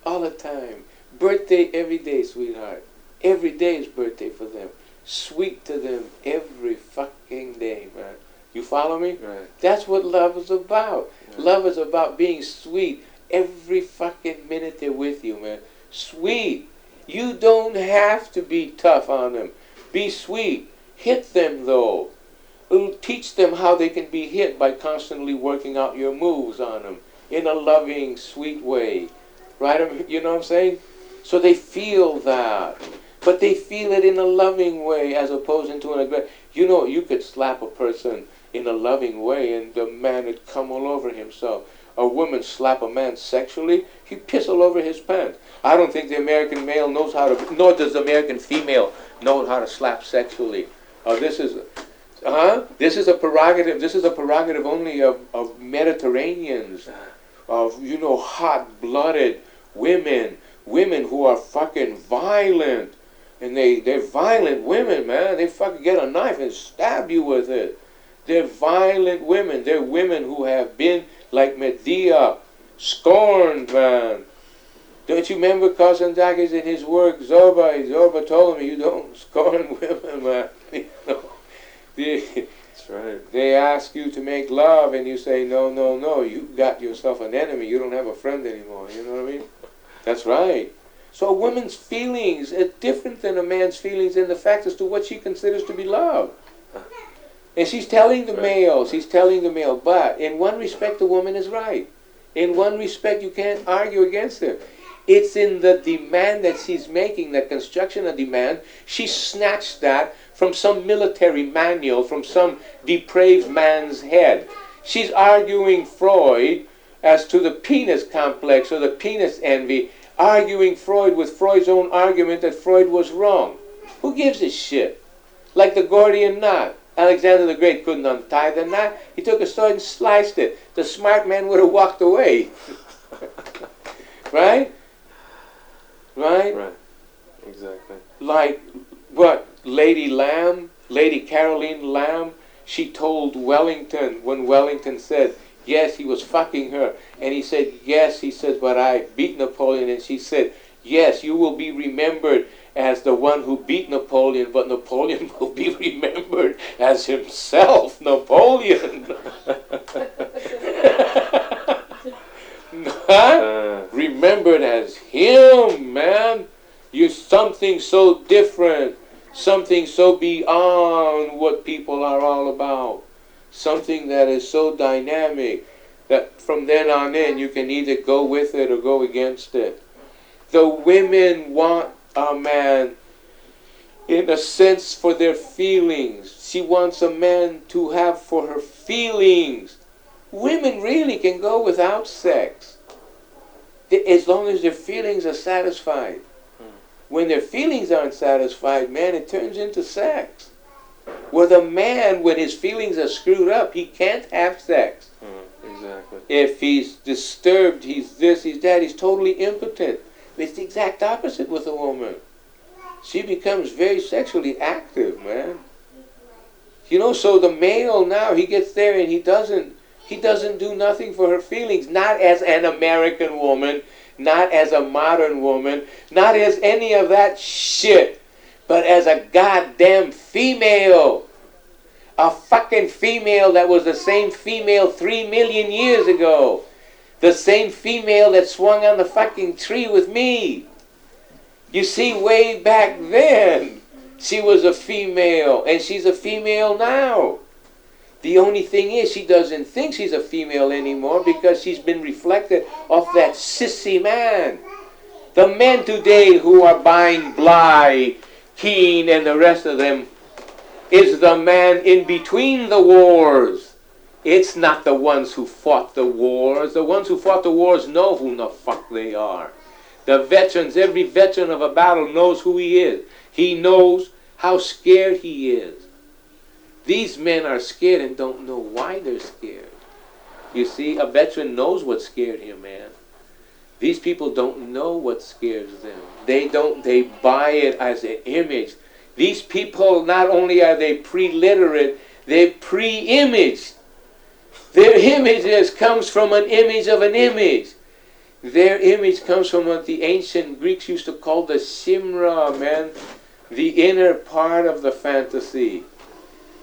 All the time. Birthday every day, sweetheart. Every day is birthday for them. Sweet to them every fucking day, man. You follow me? Right. That's what love is about. Yeah. Love is about being sweet every fucking minute they're with you, man. Sweet. You don't have to be tough on them. Be sweet. Hit them, though. Teach them how they can be hit by constantly working out your moves on them in a loving, sweet way. Right? You know what I'm saying? So they feel that. But they feel it in a loving way as opposed to an aggressive. You know, you could slap a person in a loving way and the man would come all over himself. A woman slap a man sexually, he'd piss all over his pants. I don't think the American male knows how to, nor does the American female know how to slap sexually. This is a prerogative. This is a prerogative only of Mediterraneans, of hot-blooded women who are fucking violent. And they're violent women, man. They fucking get a knife and stab you with it. They're violent women. They're women who have been, like Medea, scorned, man. Don't you remember Kazantzakis in his work, Zorba told me, you don't scorn women, man. That's right. They ask you to make love and you say, no, you got yourself an enemy. You don't have a friend anymore. You know what I mean? That's right. So a woman's feelings are different than a man's feelings in the fact as to what she considers to be love. And she's telling the male, but in one respect the woman is right. In one respect you can't argue against her. It's in the demand that she's making, the construction of demand. She snatched that from some military manual, from some depraved man's head. She's arguing Freud as to the penis complex or the penis envy. arguing Freud with Freud's own argument that Freud was wrong. Who gives a shit? Like the Gordian knot. Alexander the Great couldn't untie the knot. He took a sword and sliced it. The smart man would have walked away. Right? Right? Right. Exactly. Like what? Lady Caroline Lamb, she told Wellington when Wellington said, yes, he was fucking her. And he said, yes, he said, but I beat Napoleon. And she said, yes, you will be remembered as the one who beat Napoleon, but Napoleon will be remembered as himself, Napoleon. Huh? Remembered as him, man. You're something so different, something so beyond what people are all about, something that is so dynamic that from then on in you can either go with it or go against it. The women want a man in a sense for their feelings. She wants a man to have for her feelings. Women really can go without sex as long as their feelings are satisfied. When their feelings aren't satisfied, man, it turns into sex. With a man, when his feelings are screwed up, he can't have sex. Exactly. If he's disturbed, he's this, he's that, he's totally impotent. It's the exact opposite with a woman. She becomes very sexually active, man. You know, so the male now, he gets there and he doesn't do nothing for her feelings, not as an American woman, not as a modern woman, not as any of that shit, but as a goddamn female. A fucking female that was the same female 3 million years ago. The same female that swung on the fucking tree with me. You see, way back then, she was a female, and she's a female now. The only thing is, she doesn't think she's a female anymore because she's been reflected off that sissy man. The men today who are buying Bly, Keane, and the rest of them is the man in between the wars. It's not the ones who fought the wars. The ones who fought the wars know who the fuck they are. The veterans, every veteran of a battle knows who he is. He knows how scared he is. These men are scared and don't know why they're scared. You see, a veteran knows what scared him, man. These people don't know what scares them. They buy it as an image. These people, not only are they pre-literate, they're pre-imaged. Their images comes from an image of an image. Their image comes from what the ancient Greeks used to call the simra, man. The inner part of the fantasy.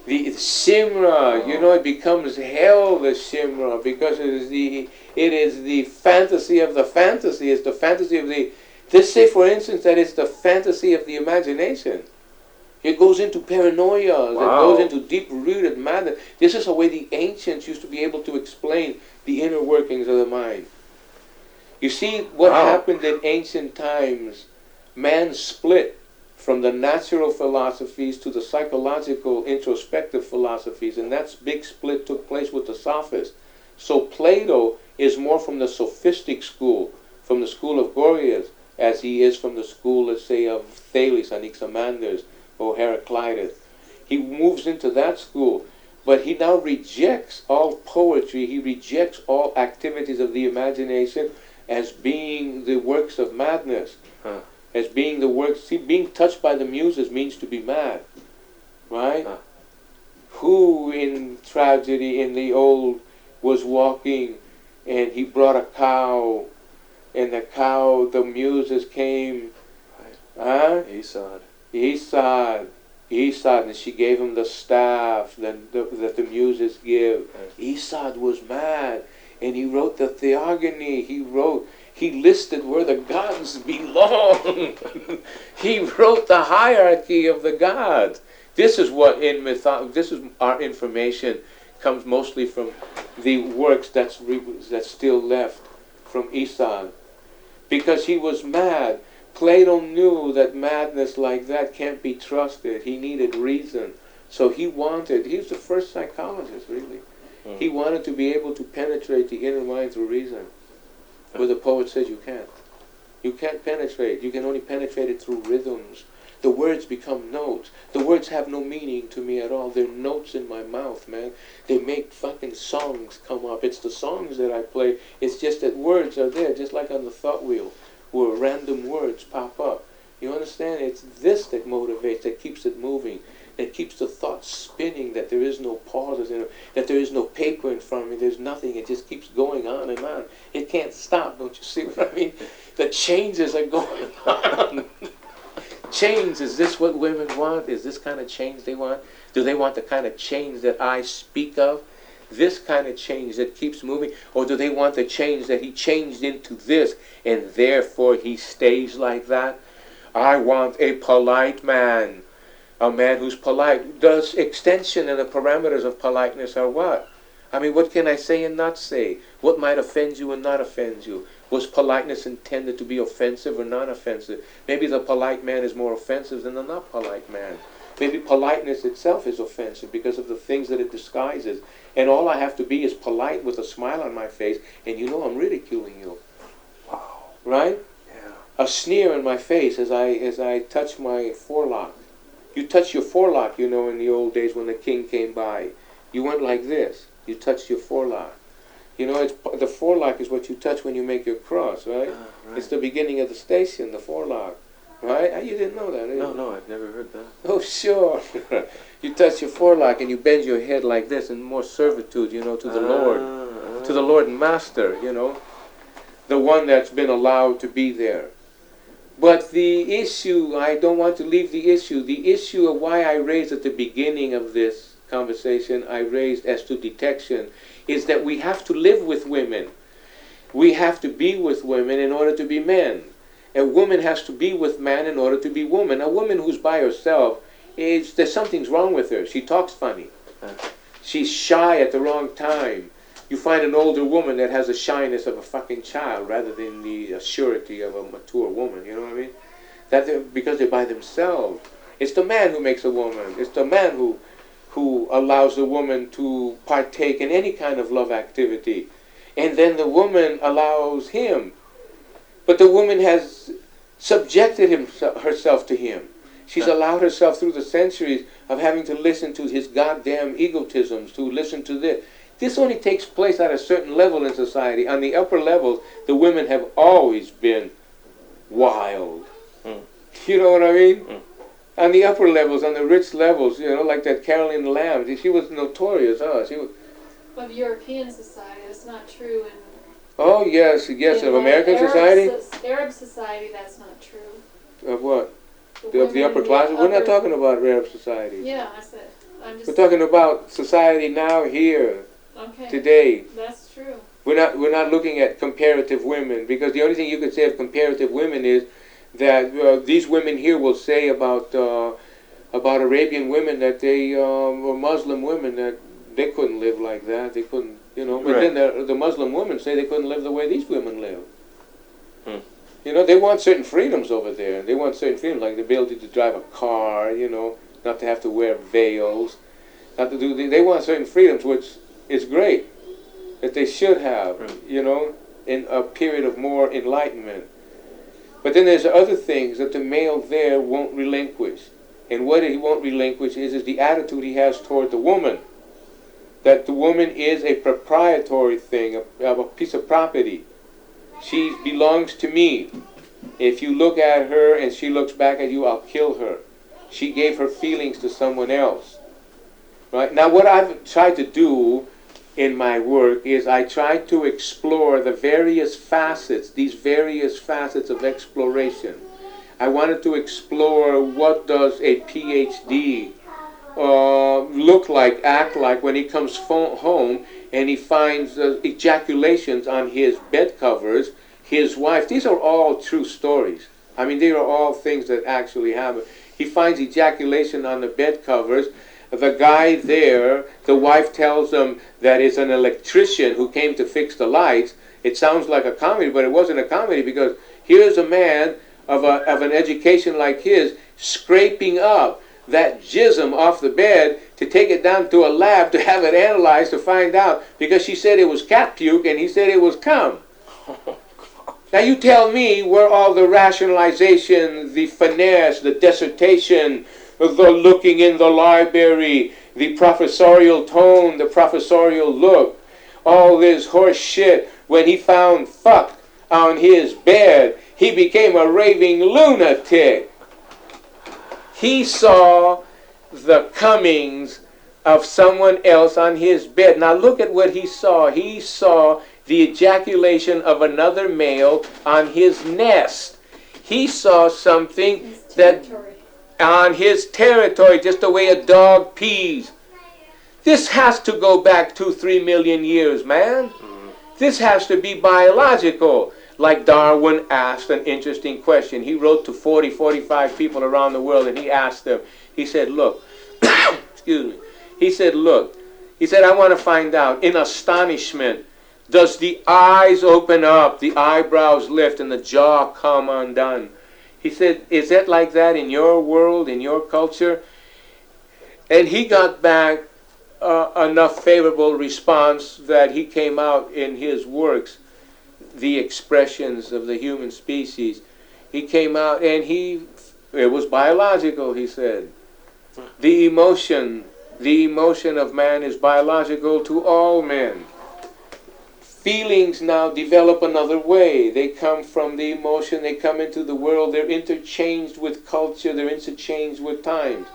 The simra, you know, it becomes hell, the simra, because it is the fantasy of the fantasy. It's the fantasy of the... Let's say, for instance, that it's the fantasy of the imagination. It goes into paranoia. Wow. It goes into deep-rooted madness. This is the way the ancients used to be able to explain the inner workings of the mind. You see, what happened in ancient times, man split from the natural philosophies to the psychological, introspective philosophies, and that big split took place with the sophists. So Plato is more from the sophistic school, from the school of Gorgias, as he is from the school, let's say, of Thales, Anaximanders, or Heraclitus. He moves into that school, but he now rejects all poetry, he rejects all activities of the imagination as being the works of madness. As being the works, see, being touched by the muses means to be mad, right? Who in tragedy in the old was walking and he brought a cow, and the muses came, Hesiod, and she gave him the staff that the muses give. Hesiod was mad, and he wrote the Theogony. He listed where the gods belong. He wrote the hierarchy of the gods. This is what this is our information comes mostly from the works that's still left from Hesiod, because he was mad. Plato knew that madness like that can't be trusted. He needed reason. So he was the first psychologist, really. He wanted to be able to penetrate the inner mind through reason, where the poet says you can't. You can't penetrate. You can only penetrate it through rhythms. The words become notes. The words have no meaning to me at all. They're notes in my mouth, man. They make fucking songs come up. It's the songs that I play. It's just that words are there, just like on the thought wheel, where random words pop up. You understand? It's this that motivates, that keeps it moving, that keeps the thoughts spinning, that there is no pauses in it, that there is no paper in front of me. There's nothing. It just keeps going on and on. It can't stop. Don't you see what I mean? The changes are going on. Change, is this what women want? Is this kind of change they want? Do they want the kind of change that I speak of? This kind of change that keeps moving? Or do they want the change that he changed into this and therefore he stays like that? I want a polite man. A man who's polite. The extension and the parameters of politeness are what? I mean, what can I say and not say? What might offend you and not offend you? Was politeness intended to be offensive or non-offensive? Maybe the polite man is more offensive than the not polite man. Maybe politeness itself is offensive because of the things that it disguises. And all I have to be is polite with a smile on my face, and you know I'm ridiculing you. Wow. Right? Yeah. A sneer in my face as I touch my forelock. You touch your forelock, you know, in the old days when the king came by. You went like this. You touched your forelock. You know, the forelock is what you touch when you make your cross, right? Right. It's the beginning of the station, the forelock. Right? You didn't know that, did you? No, I've never heard that. Oh, sure. You touch your forelock and you bend your head like this in more servitude, you know, to the Lord. To the Lord and Master, you know. The one that's been allowed to be there. But the issue, I don't want to leave the issue of why I raised at the beginning of this conversation, I raised as to detection, is that we have to live with women. We have to be with women in order to be men. A woman has to be with man in order to be woman. A woman who's by herself, there's something's wrong with her. She talks funny. She's shy at the wrong time. You find an older woman that has the shyness of a fucking child rather than the assurity of a mature woman, you know what I mean? Because they're by themselves. It's the man who makes a woman. It's the man who allows the woman to partake in any kind of love activity. And then the woman allows him. But the woman has subjected herself to him. She's allowed herself through the centuries of having to listen to his goddamn egotisms, to listen to this. This only takes place at a certain level in society. On the upper levels, the women have always been wild. You know what I mean? On the upper levels, on the rich levels, you know, like that Caroline Lamb, she was notorious. She was. Of European society, that's not true. Oh yes, of American Arab society. Arab society, that's not true. Of what? The Of the upper class. We're not talking about Arab society. Yeah, I said. We're talking about society now, here, okay. today. That's true. We're not looking at comparative women, because the only thing you could say of comparative women is that these women here will say about Arabian women that they were Muslim women, that they couldn't live like that. They couldn't, you know. But Right. then the Muslim women say they couldn't live the way these women live. You know, they want certain freedoms over there. They want certain freedoms, like the ability to drive a car, you know, not to have to wear veils, not to do. They want certain freedoms, which is great, that they should have, you know, in a period of more enlightenment. But then there's other things that the male there won't relinquish. And what he won't relinquish is the attitude he has toward the woman. That the woman is a proprietary thing, a piece of property. She belongs to me. If you look at her and she looks back at you, I'll kill her. She gave her feelings to someone else. Right? Now what I've tried to do in my work is I try to explore the various facets, these various facets of exploration. I wanted to explore what does a PhD look like, act like when he comes home and he finds ejaculations on his bed covers, his wife. These are all true stories. I mean, they are all things that actually happen. He finds ejaculation on the bed covers. The guy there, the wife tells him that it's an electrician who came to fix the lights. It sounds like a comedy, but it wasn't a comedy, because here's a man of an education like his scraping up that gism off the bed to take it down to a lab to have it analyzed to find out, because she said it was cat puke and he said it was cum. Now you tell me where all the rationalization, the finesse, the dissertation, the looking in the library, the professorial tone, the professorial look, all this horse shit. When he found fuck on his bed, he became a raving lunatic. He saw the comings of someone else on his bed. Now look at what he saw. He saw the ejaculation of another male on his nest. He saw something that on his territory, just the way a dog pees. This has to go back 2-3 million years, man. This has to be biological. Like Darwin asked an interesting question. He wrote to 45 people around the world, and he asked them, he said, look, excuse me. He said, look, he said, I want to find out, in astonishment, does the eyes open up, the eyebrows lift, and the jaw come undone? He said, is it like that in your world, in your culture? And he got back enough favorable response that he came out in his works, The Expressions of the Human Species. He came out and it was biological, he said. The emotion of man is biological to all men. Feelings now develop another way. They come from the emotion, they come into the world, they're interchanged with culture, they're interchanged with times.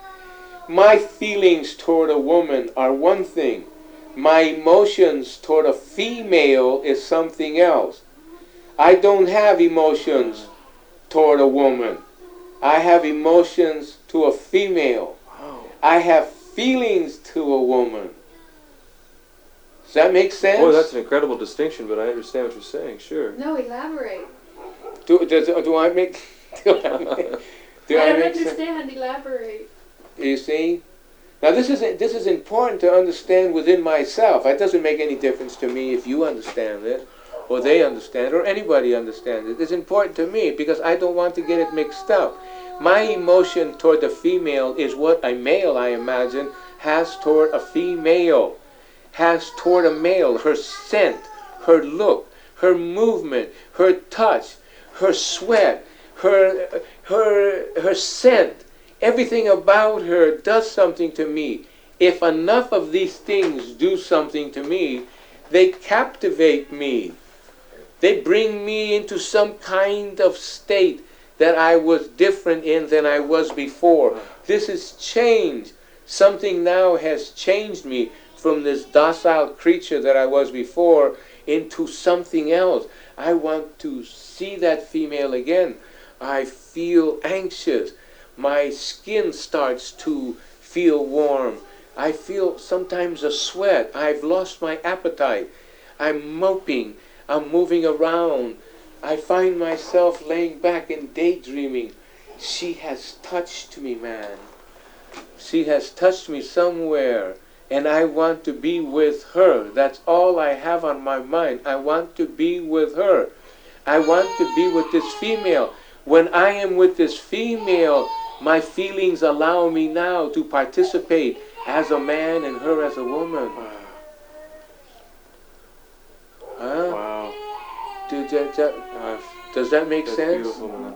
My feelings toward a woman are one thing. My emotions toward a female is something else. I don't have emotions toward a woman. I have emotions to a female. I have feelings to a woman. Does that make sense? Boy, that's an incredible distinction, but I understand what you're saying, sure. No, elaborate. Do I make... Do I don't make sense? understand. Elaborate. You see? Now this is important to understand within myself. It doesn't make any difference to me if you understand it, or they understand it, or anybody understands it. It's important to me because I don't want to get it mixed up. My emotion toward the female is what a male, I imagine, has toward a female, has toward a male. Her scent, her look, her movement, her touch, her sweat, her scent. Everything about her does something to me. If enough of these things do something to me, they captivate me. They bring me into some kind of state that I was different in than I was before. This is change. Something now has changed me from this docile creature that I was before into something else. I want to see that female again. I feel anxious. My skin starts to feel warm. I feel sometimes a sweat. I've lost my appetite. I'm moping. I'm moving around. I find myself laying back and daydreaming. She has touched me, man. She has touched me somewhere, and I want to be with her. That's all I have on my mind. I want to be with her. I want to be with this female. When I am with this female, my feelings allow me now to participate as a man and her as a woman. Huh? Wow. Does that make That's sense? beautiful, man.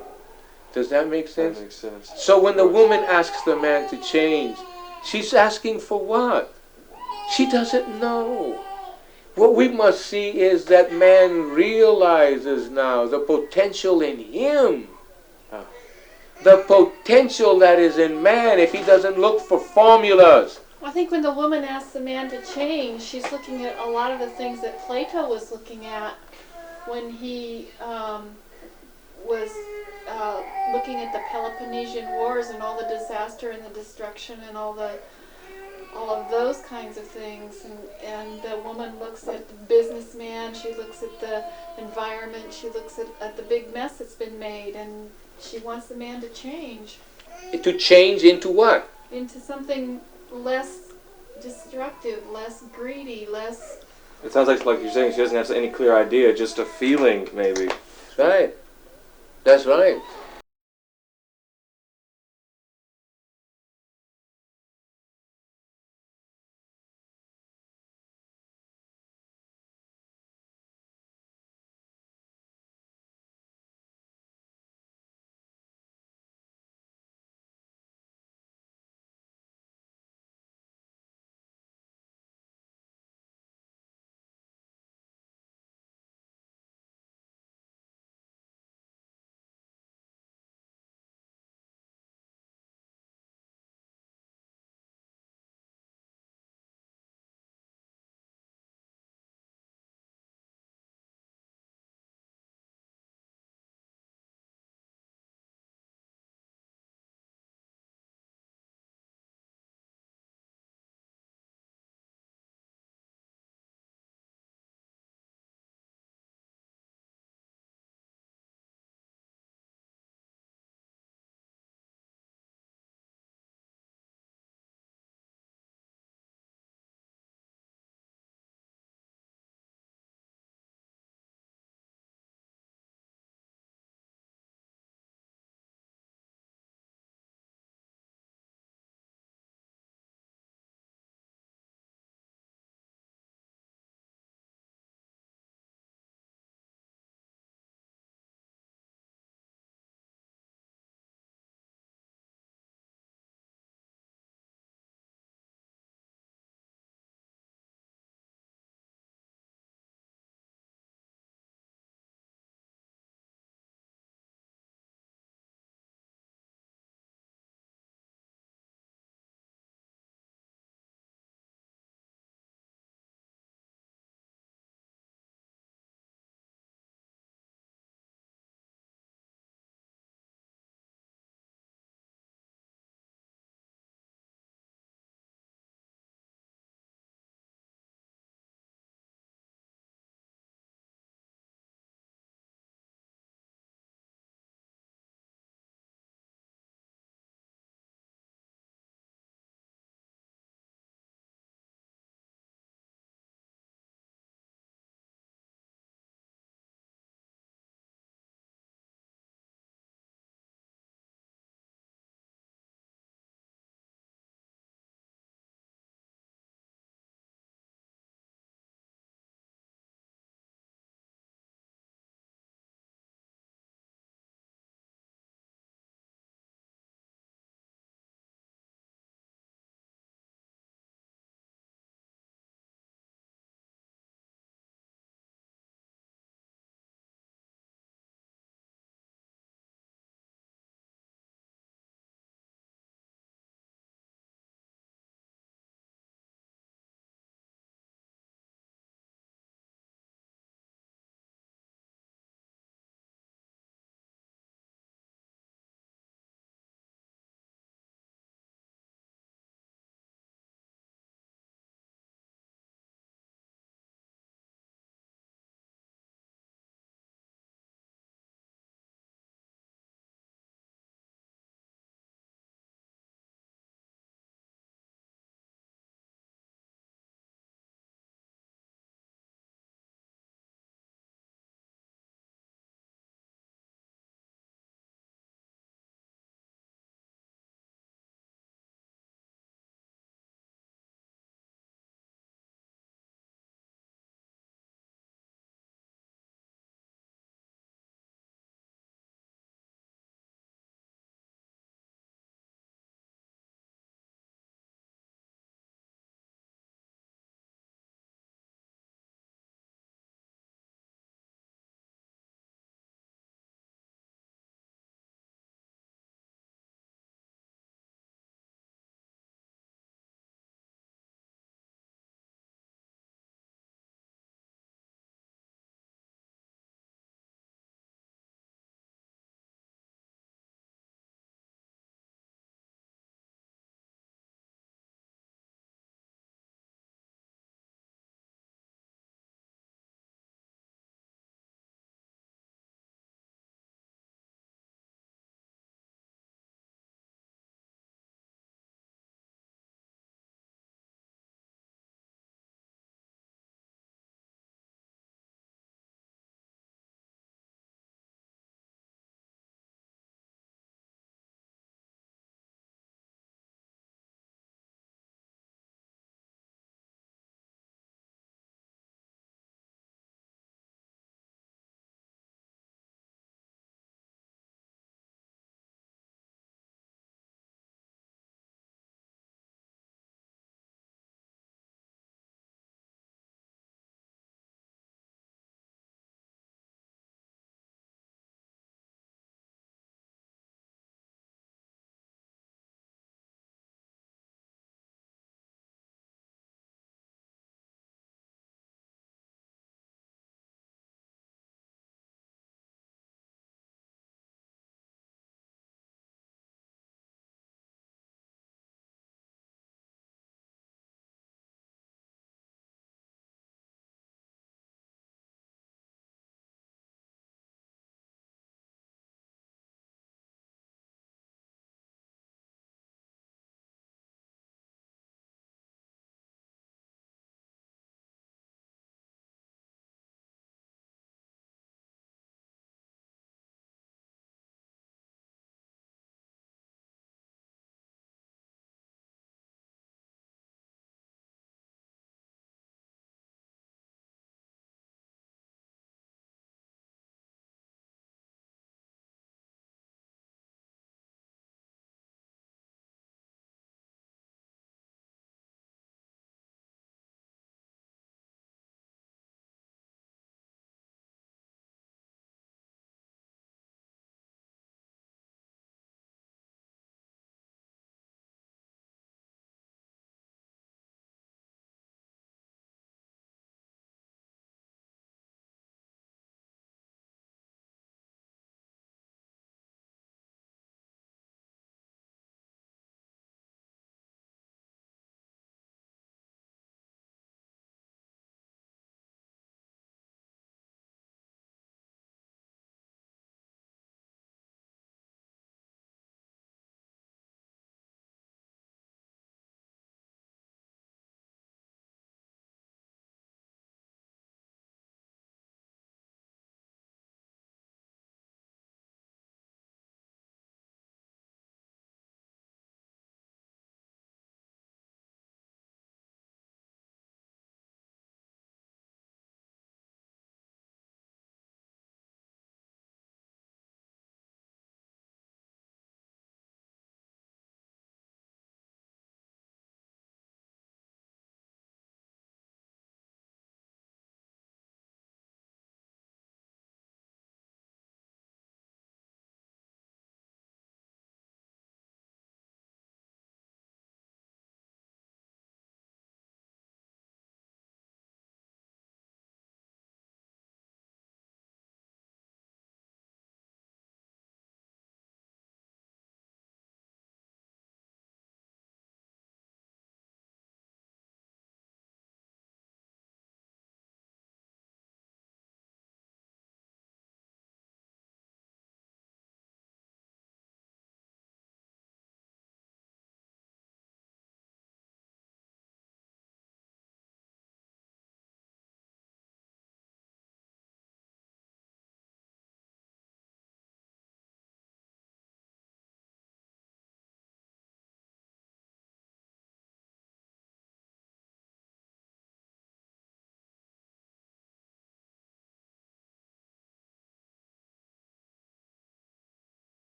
Does that make sense? That makes sense. So when the woman asks the man to change, she's asking for what? She doesn't know. What we must see is that man realizes now the potential in him. The potential that is in man if he doesn't look for formulas. I think when the woman asks the man to change, she's looking at a lot of the things that Plato was looking at when he was looking at the Peloponnesian Wars and all the disaster and the destruction and all of those kinds of things. And the woman looks at the businessman, she looks at the environment, she looks at the big mess that's been made, and she wants the man to change. To change into what? Into something less destructive, less greedy, less... It sounds like you're saying she doesn't have any clear idea, just a feeling, maybe. That's right. That's right.